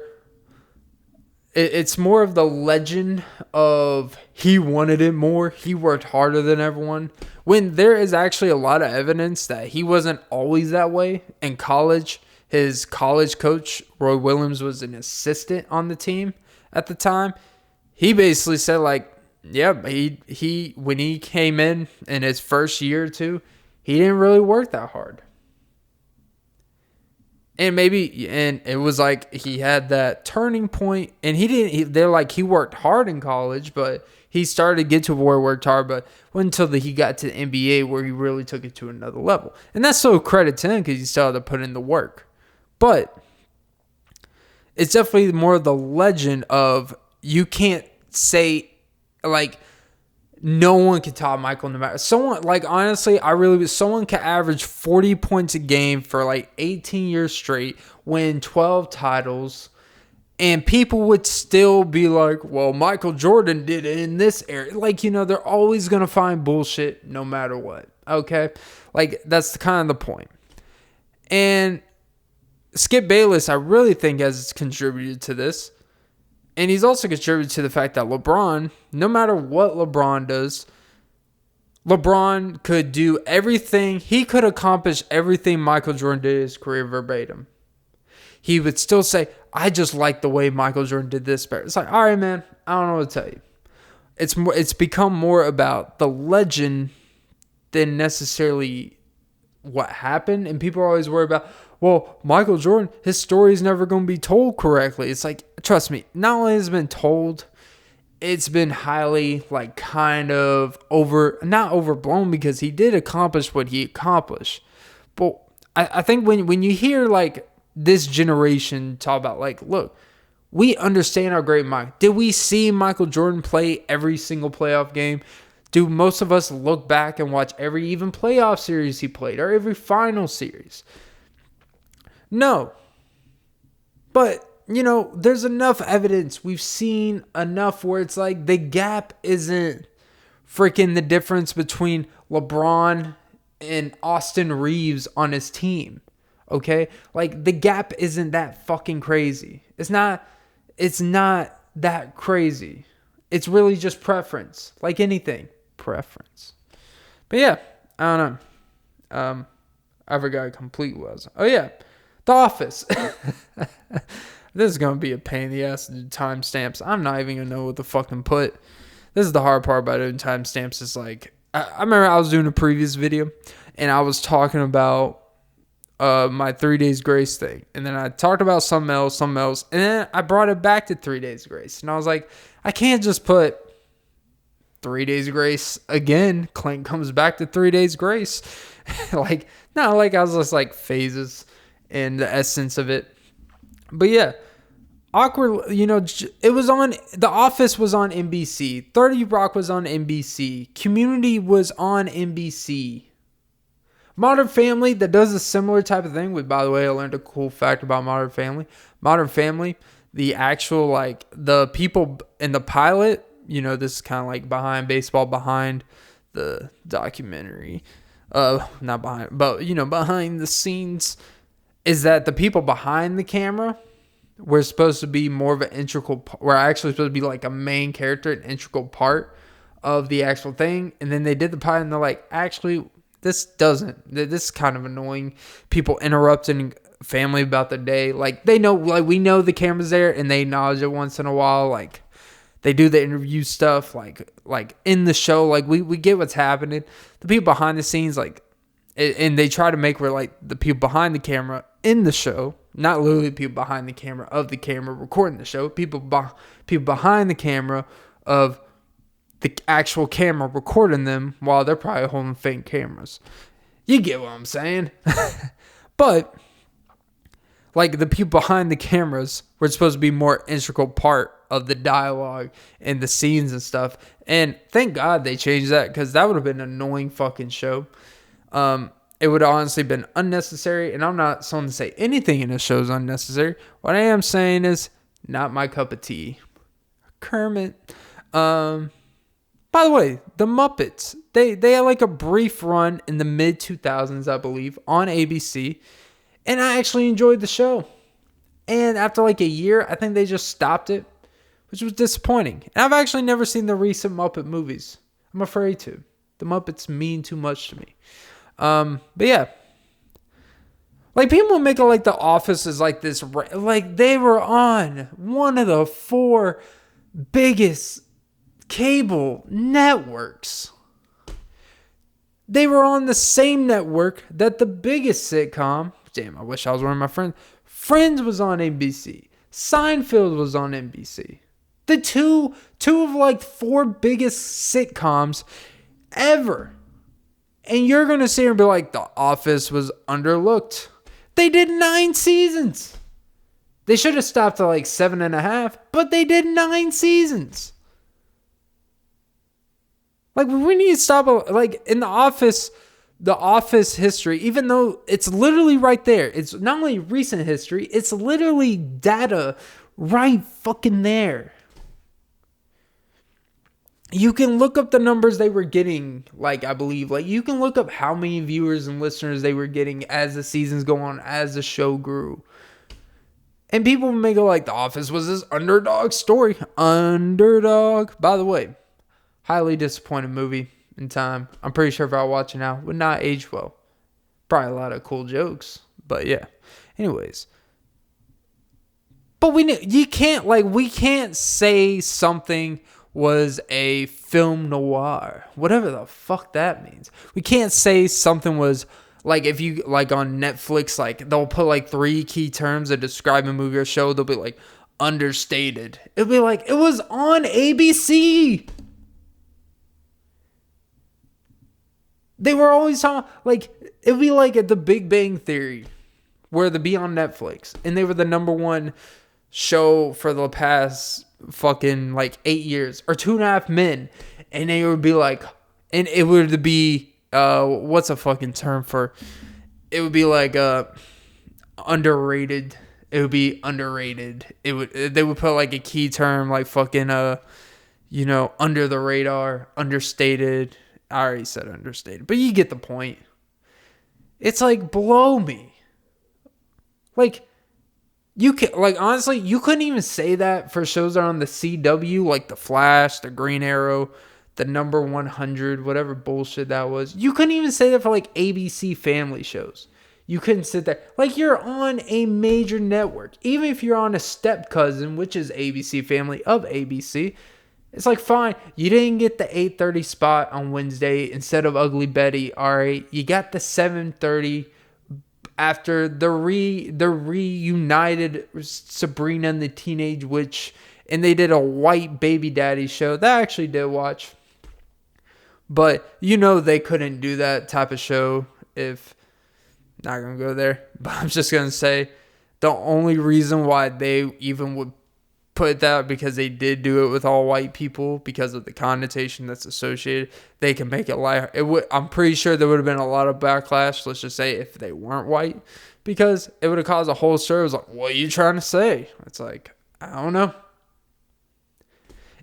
it's more of the legend of he wanted it more. He worked harder than everyone. When there is actually a lot of evidence that he wasn't always that way. In college, his college coach, Roy Williams, was an assistant on the team at the time. He basically said like, yeah, he when he came in his first year or two, he didn't really work that hard. And it was like he had that turning point, and they're like, he worked hard in college, but he started to get to where he worked hard, but until he got to the NBA where he really took it to another level. And that's so credit to him because he still had to put in the work. But it's definitely more of the legend of you can't say, like, no one can top Michael no matter. Someone, like, honestly, someone can average 40 points a game for like 18 years straight, win 12 titles, and people would still be like, well, Michael Jordan did it in this area. Like, they're always going to find bullshit no matter what. Okay? Like, that's kind of the point. And Skip Bayless, I really think, has contributed to this. And he's also contributed to the fact that LeBron, no matter what LeBron does, LeBron could do everything. He could accomplish everything Michael Jordan did in his career verbatim. He would still say, I just like the way Michael Jordan did this better. It's like, all right, man, I don't know what to tell you. It's become more about the legend than necessarily what happened. And people are always worried about, well, Michael Jordan, his story is never going to be told correctly. It's like, trust me, not only has it been told, it's been highly, like, kind of not overblown, because he did accomplish what he accomplished. But I think when you hear, like, this generation talk about, like, look, we understand our great Mike. Did we see Michael Jordan play every single playoff game? Do most of us look back and watch every even playoff series he played, or every final series? No. But, there's enough evidence. We've seen enough where it's like the gap isn't freaking the difference between LeBron and Austin Reeves on his team. Okay? Like, the gap isn't that fucking crazy. It's not that crazy. It's really just preference. Like anything. Preference. But yeah, I don't know. I forgot complete was. Oh yeah. The Office. This is going to be a pain in the ass to do timestamps. I'm not even going to know what to fucking put. This is the hard part about doing timestamps. Is like, I remember I was doing a previous video and I was talking about my 3 days grace thing. And then I talked about something else. And then I brought it back to 3 days grace. And I was like, I can't just put 3 days grace again. Clint comes back to 3 days grace. I was just like phases and the essence of it. But yeah, awkward, it was on, The Office was on NBC. 30 Rock was on NBC. Community was on NBC. Modern Family, that does a similar type of thing. By the way, I learned a cool fact about Modern Family. Modern Family, the actual, the people in the pilot, this is kind of like behind the documentary. Not behind, but, behind the scenes, is that the people behind the camera were supposed to be more of an integral, were actually supposed to be like a main character, an integral part of the actual thing. And then they did the pilot and they're like, actually, this is kind of annoying. People interrupting family about the day. Like, they know, we know the camera's there and they acknowledge it once in a while. Like, they do the interview stuff, like in the show, we get what's happening. The people behind the scenes, and they try to make where, the people behind the camera in the show, not literally people behind the camera of the camera recording the show, people behind the camera of the actual camera recording them while they're probably holding fake cameras. You get what I'm saying? But, the people behind the cameras were supposed to be more integral part of the dialogue and the scenes and stuff. And thank God they changed that, because that would have been an annoying fucking show. It would have honestly been unnecessary. And I'm not someone to say anything in this show is unnecessary. What I am saying is not my cup of tea. Kermit. By the way, the Muppets, they had a brief run in the mid 2000s, I believe, on ABC. And I actually enjoyed the show. And after a year, I think they just stopped it, which was disappointing. And I've actually never seen the recent Muppet movies. I'm afraid to. The Muppets mean too much to me. But yeah. People make it The Office is this, they were on one of the 4 biggest cable networks. They were on the same network that the biggest sitcom, damn, I wish I was one of my friends. Friends was on NBC. Seinfeld was on NBC. The two of 4 biggest sitcoms ever. And you're going to sit here and be like, The Office was underlooked. They did 9 seasons. They should have stopped at 7.5, but they did 9 seasons. We need to stop, in The Office history, even though it's literally right there. It's not only recent history, it's literally data right fucking there. You can look up the numbers they were getting, I believe. You can look up how many viewers and listeners they were getting as the seasons go on, as the show grew. And people may go The Office was this underdog story. Underdog. By the way, highly disappointed movie in time. I'm pretty sure if I watch it now, would not age well. Probably a lot of cool jokes. But yeah. Anyways. But we can't say something was a film noir, whatever the fuck that means. We can't say something was if you on Netflix, they'll put 3 key terms that describe a movie or show. They'll be understated. It'll be it was on ABC. They were always talking it'd be at The Big Bang Theory, where they'd be on Netflix, and they were the number 1 show for the past fucking 8 years, or 2.5 Men, and they would be and it would be what's a fucking term for, it would be underrated. It would be underrated. They would put like a key term like fucking under the radar, understated. I already said understated, but you get the point. It's like blow me. Like you can honestly, you couldn't even say that for shows that are on the CW, like The Flash, The Green Arrow, the Number 100, whatever bullshit that was. You couldn't even say that for like ABC family shows. You couldn't sit there. Like, you're on a major network. Even if you're on a step cousin, which is ABC Family of ABC, it's like, fine. You didn't get the 8:30 spot on Wednesday instead of Ugly Betty. All right. You got the 7:30 after the reunited Sabrina and the Teenage Witch. And they did a white baby daddy show. That I actually did watch. But, they couldn't do that type of show if... Not going to go there, but I'm just going to say the only reason why they even would put that, because they did do it with all white people because of the connotation that's associated. They can make it lie. I'm pretty sure there would have been a lot of backlash, let's just say, if they weren't white, because it would have caused a whole stir. It was like, what are you trying to say? It's like, I don't know.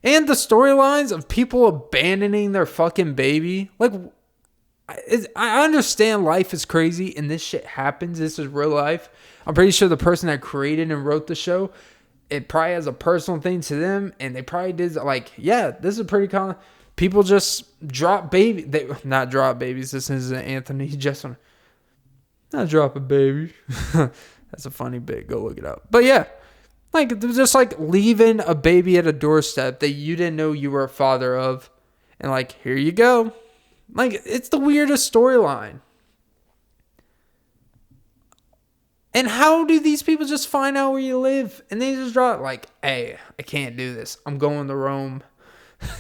And the storylines of people abandoning their fucking baby, like... I understand life is crazy and this shit happens. This is real life. I'm pretty sure the person that created and wrote the show, it probably has a personal thing to them. And they probably did like, yeah, this is pretty common. People just drop baby. Not drop babies. This isn't Anthony. He just not drop a baby. That's a funny bit. Go look it up. But yeah, like just like leaving a baby at a doorstep that you didn't know you were a father of. And like, here you go. Like, it's the weirdest storyline. And how do these people just find out where you live? And they just drop, like, hey, I can't do this. I'm going to Rome.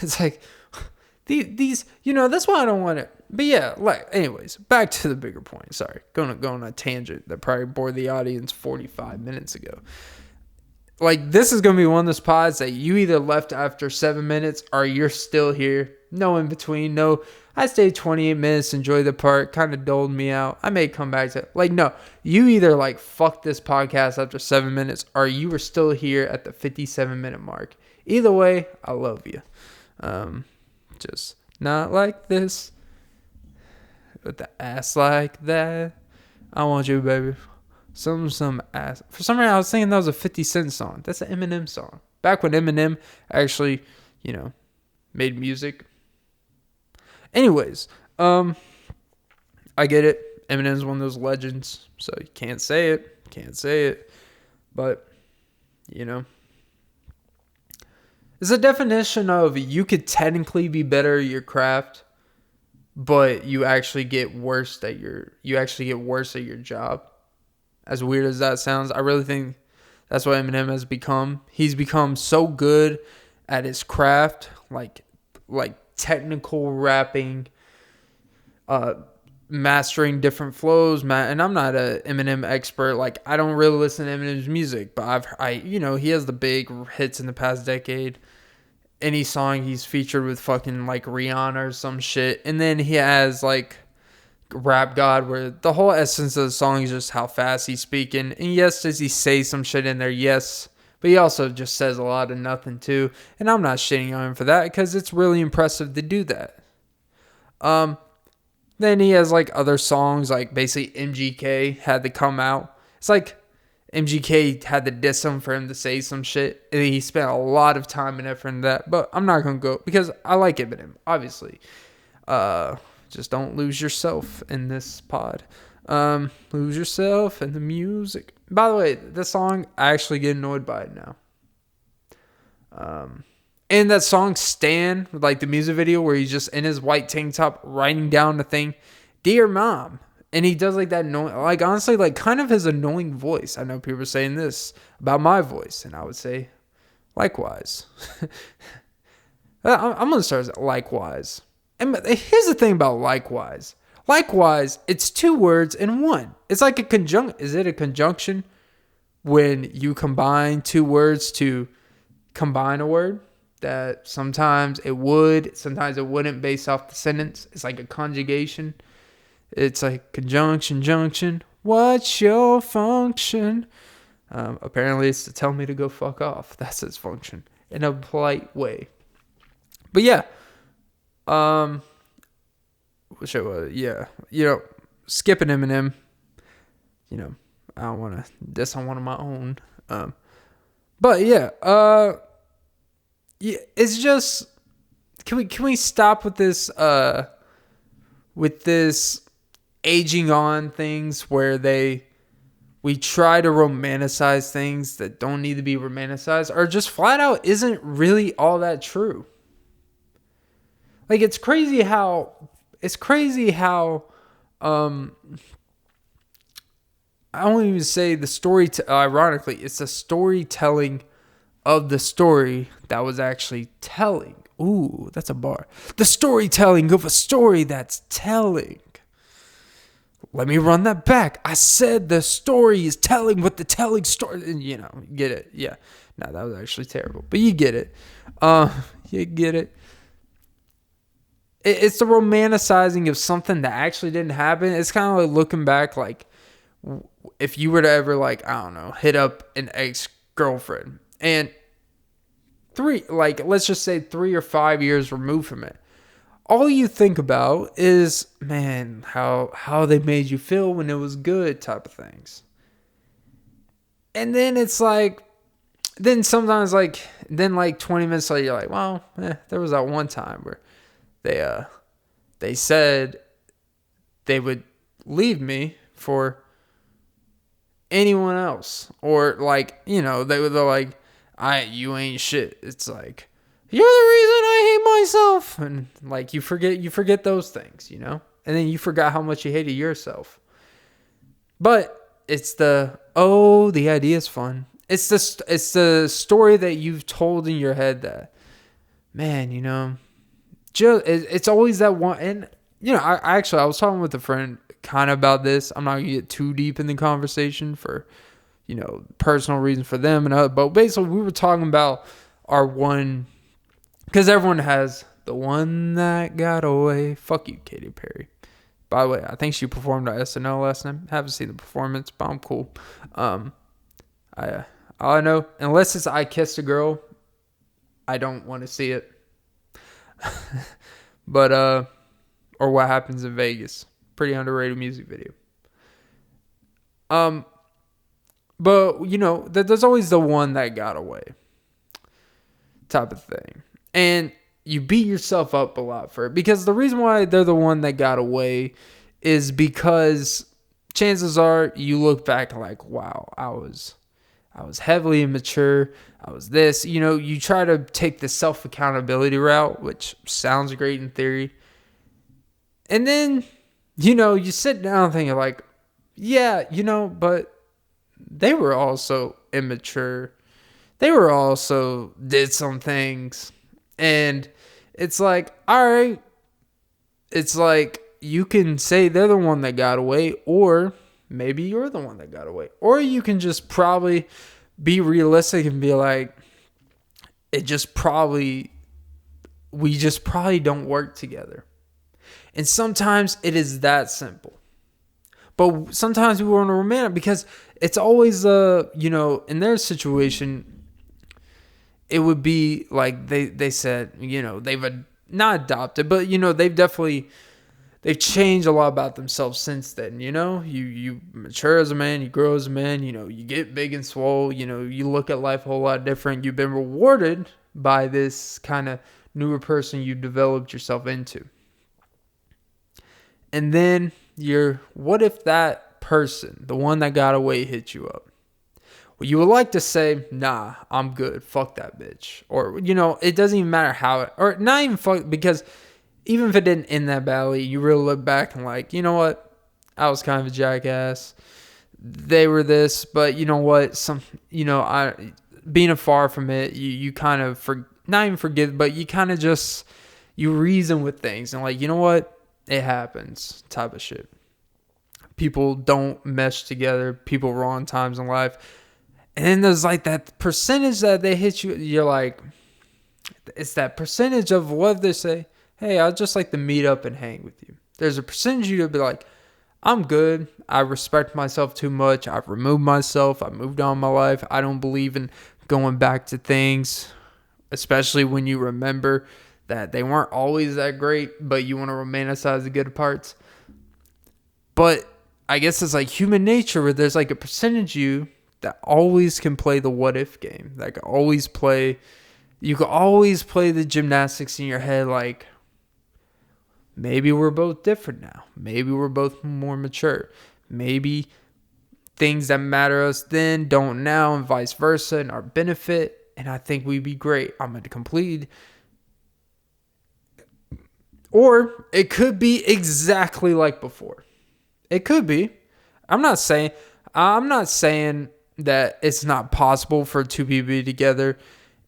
It's like, these, that's why I don't want it. But yeah, like, anyways, back to the bigger point. Sorry, going on a tangent that probably bored the audience 45 minutes ago. Like, this is going to be one of those pods that you either left after 7 minutes or you're still here. No in between. No, I stayed 28 minutes, enjoyed the part, kind of doled me out. I may come back to it. Like, no, you either like fuck this podcast after 7 minutes or you were still here at the 57-minute mark. Either way, I love you. Just not like this. With the ass like that. I want you, baby. Some ass. For some reason, I was thinking that was a 50 Cent song. That's an Eminem song. Back when Eminem actually, made music. Anyways, I get it. Eminem's one of those legends, so you can't say it. But, it's a definition of you could technically be better at your craft, but you actually get worse at your job. As weird as that sounds, I really think that's what Eminem has become. He's become so good at his craft, like technical rapping, mastering different flows, and I'm not a Eminem expert. Like, I don't really listen to Eminem's music, but he has the big hits in the past decade. Any song he's featured with fucking like Rihanna or some shit, and then he has like Rap God, where the whole essence of the song is just how fast he's speaking. And yes, does he say some shit in there? Yes. But he also just says a lot of nothing too. And I'm not shitting on him for that because it's really impressive to do that. Then he has like other songs, like basically MGK had to come out. It's like MGK had to diss him for him to say some shit. And he spent a lot of time and effort in that. But I'm not going to go because I like Eminem, obviously. Just don't lose yourself in this pod. Lose yourself in the music. By the way, this song, I actually get annoyed by it now. And that song, Stan, like the music video where he's just in his white tank top writing down the thing, Dear Mom. And he does like that annoying, like honestly, like kind of his annoying voice. I know people are saying this about my voice. And I would say, likewise. I'm going to start with likewise. And here's the thing about likewise. Likewise, it's two words in one. It's like a conjunction. Is it a conjunction when you combine two words to combine a word? That sometimes it would, sometimes it wouldn't based off the sentence. It's like a conjugation. It's like conjunction, junction. What's your function? Apparently, it's to tell me to go fuck off. That's its function in a polite way. But yeah, which I was, yeah, skipping Eminem. I don't want to diss on one of my own. But yeah, yeah, it's just can we stop with this aging on things where we try to romanticize things that don't need to be romanticized, or just flat out isn't really all that true. Like it's crazy how I won't even say the story. Ironically, it's the storytelling of the story that was actually telling. Ooh, that's a bar. The storytelling of a story that's telling. Let me run that back. I said the story is telling what the telling story. Get it? Yeah. No, that was actually terrible, but you get it. You get it. It's the romanticizing of something that actually didn't happen. It's kind of like looking back, like if you were to ever, like, I don't know, hit up an ex-girlfriend and let's just say 3 or 5 years removed from it, all you think about is, man, how they made you feel when it was good type of things. And then it's like, then sometimes like 20 minutes later, you're like, well, there was that one time where they said they would leave me for anyone else, or like, they're like, you ain't shit. It's like, you're the reason I hate myself, and like you forget those things, and then you forgot how much you hated yourself. But it's the idea is fun. It's the story that you've told in your head that, man, it's always that one. And I was talking with a friend kind of about this. I'm not gonna get too deep in the conversation for personal reasons for them and other, but basically we were talking about our one, because everyone has the one that got away. Fuck you, Katy Perry. By the way, I think she performed at SNL last night. Haven't seen the performance, but I'm cool. All I know, unless it's I Kissed a Girl, I don't want to see it. But or What Happens in Vegas, pretty underrated music video. But there's always the one that got away type of thing, and you beat yourself up a lot for it, because the reason why they're the one that got away is because chances are you look back like, wow, I was heavily immature. I was this, you try to take the self-accountability route, which sounds great in theory. And then, you sit down thinking like, yeah, but they were also immature. They were also did some things. And it's like, all right, it's like you can say they're the one that got away, or maybe you're the one that got away. Or you can just probably be realistic and be like, we just probably don't work together. And sometimes it is that simple. But sometimes we want to romantic, because it's always, in their situation, it would be like they said, they've not adopted, but, they've changed a lot about themselves since then. You mature as a man, you grow as a man, you get big and swole, you look at life a whole lot different. You've been rewarded by this kind of newer person you developed yourself into. And then what if that person, the one that got away, hit you up? Well, you would like to say, nah, I'm good. Fuck that bitch. Or, it doesn't even matter how or not even fuck, because even if it didn't end that badly, you really look back and like, you know what? I was kind of a jackass. They were this, but you know what? Being afar from it, you kind of, not even forgive, but you kind of just, you reason with things and like, you know what? It happens type of shit. People don't mesh together. People wrong times in life. And then there's like that percentage that they hit you. You're like, it's that percentage of what they say. Hey, I'd just like to meet up and hang with you. There's a percentage you'd be like, I'm good. I respect myself too much. I've removed myself. I moved on in my life. I don't believe in going back to things, especially when you remember that they weren't always that great, but you want to romanticize the good parts. But I guess it's like human nature where there's like a percentage of you that always can play the what if game. That can always play, you can always play the gymnastics in your head like, maybe we're both different now. Maybe we're both more mature. Maybe things that matter us then don't now, and vice versa, and our benefit. And I think we'd be great. I'm going to complete. Or it could be exactly like before. It could be. I'm not saying that it's not possible for two people to be together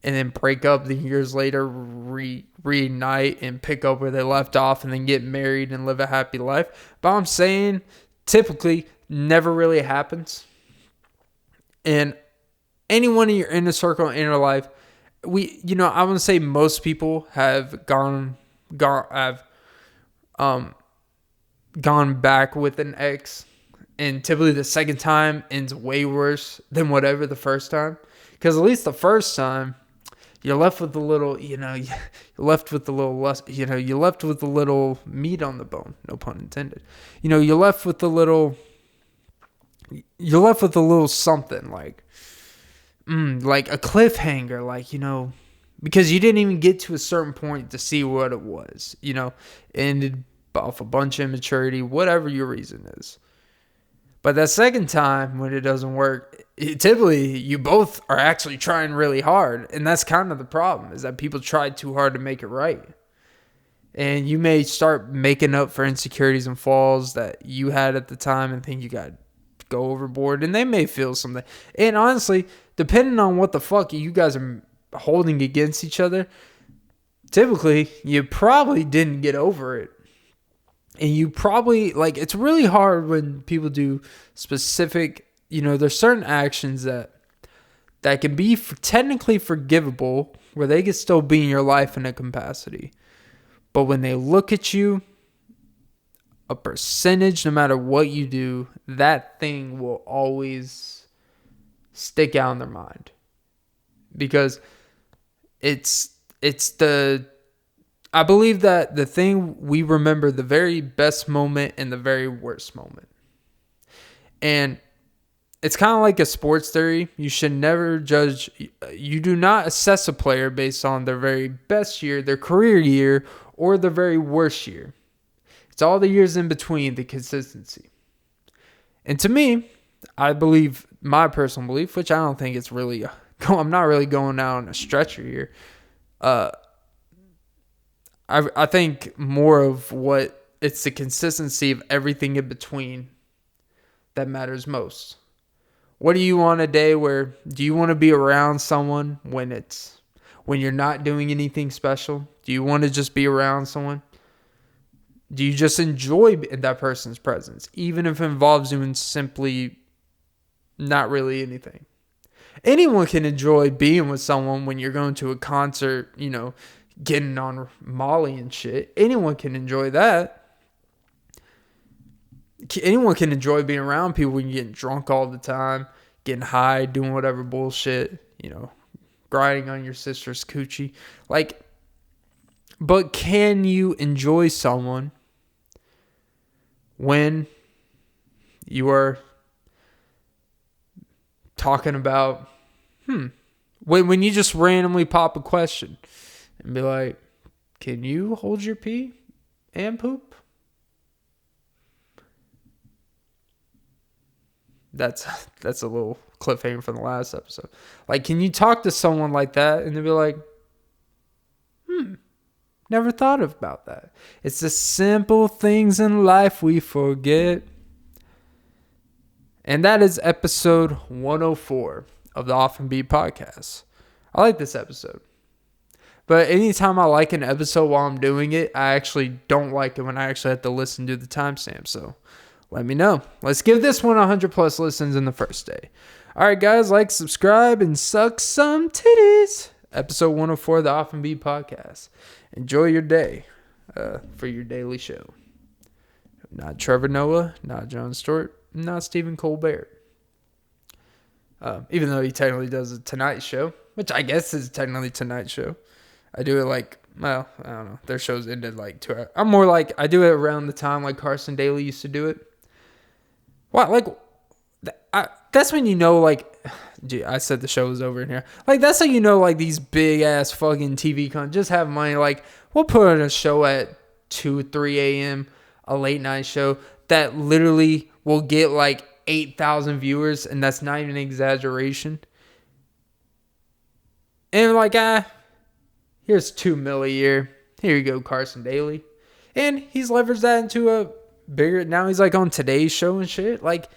and then break up, then years later reunite and pick up where they left off and then get married and live a happy life. But I'm saying typically never really happens. And anyone in your inner circle, inner life, I want to say most people have gone back with an ex, and typically the second time ends way worse than whatever the first time. Because at least the first time, you're left with a little, you're left with a little less, you're left with a little meat on the bone, no pun intended. You're left with a little something like a cliffhanger, because you didn't even get to a certain point to see what it was, ended off a bunch of immaturity, whatever your reason is. But that second time, when it doesn't work, typically you both are actually trying really hard. And that's kind of the problem, is that people try too hard to make it right. And you may start making up for insecurities and flaws that you had at the time and think you got to go overboard. And they may feel something. And honestly, depending on what the fuck you guys are holding against each other, typically you probably didn't get over it. And you probably, it's really hard when people do specific, there's certain actions that can be technically forgivable, where they can still be in your life in a capacity. But when they look at you, a percentage, no matter what you do, that thing will always stick out in their mind. Because I believe that the thing we remember the very best moment and the very worst moment. And it's kind of like a sports theory. You should never judge. You do not assess a player based on their very best year, their career year, or their very worst year. It's all the years in between, the consistency. And to me, I believe, my personal belief, which I don't think it's really, I'm not really going out on a stretcher here. I think more of what it's the consistency of everything in between that matters most. What do you want a day where, do you want to be around someone when you're not doing anything special? Do you want to just be around someone? Do you just enjoy that person's presence, even if it involves doing simply not really anything? Anyone can enjoy being with someone when you're going to a concert, getting on Molly and shit. Anyone can enjoy that. Anyone can enjoy being around people when you're getting drunk all the time, getting high, doing whatever bullshit, grinding on your sister's coochie. But can you enjoy someone when you are talking about, when you just randomly pop a question and be like, can you hold your pee and poop? That's a little cliffhanger from the last episode. Can you talk to someone like that and they'll be like, never thought about that. It's the simple things in life we forget. And that is episode 104 of the Off and Beat podcast. I like this episode. But anytime I like an episode while I'm doing it, I actually don't like it when I actually have to listen to the timestamp. So let me know. Let's give this one 100 plus listens in the first day. All right, guys, subscribe, and suck some titties. Episode 104 of the Off and Beat podcast. Enjoy your day for your daily show. Not Trevor Noah, not Jon Stewart, not Stephen Colbert. Even though he technically does a Tonight Show, which I guess is technically Tonight Show. I do it like, well, I don't know. Their shows ended like 2 hours. I'm more like, I do it around the time like Carson Daly used to do it. Wow, like, that's when you know, like, dude, I said the show was over in here. Like, that's how you know, like, these big-ass fucking TV just have money. Like, we'll put on a show at 2, 3 a.m., a late-night show that literally will get, like, 8,000 viewers, and that's not even an exaggeration. And, like, here's $2 million a year. Here you go, Carson Daly. And he's leveraged that into a bigger, now he's, like, on Today's Show and shit. Like,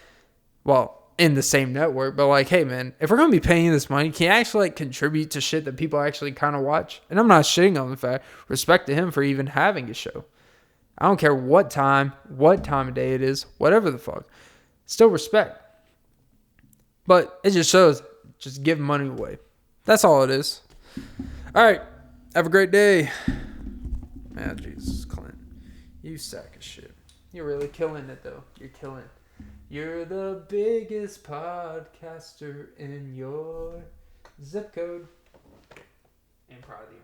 well, in the same network, but like, hey man, if we're gonna be paying you this money, can you actually like contribute to shit that people actually kind of watch? And I'm not shitting on the fact, respect to him for even having a show. I don't care what time of day it is, whatever the fuck, still respect. But it just shows, just give money away. That's all it is. All right, have a great day. Man, Jesus, Clint, you sack of shit. You're really killing it though. You're killing it. You're the biggest podcaster in your zip code. And probably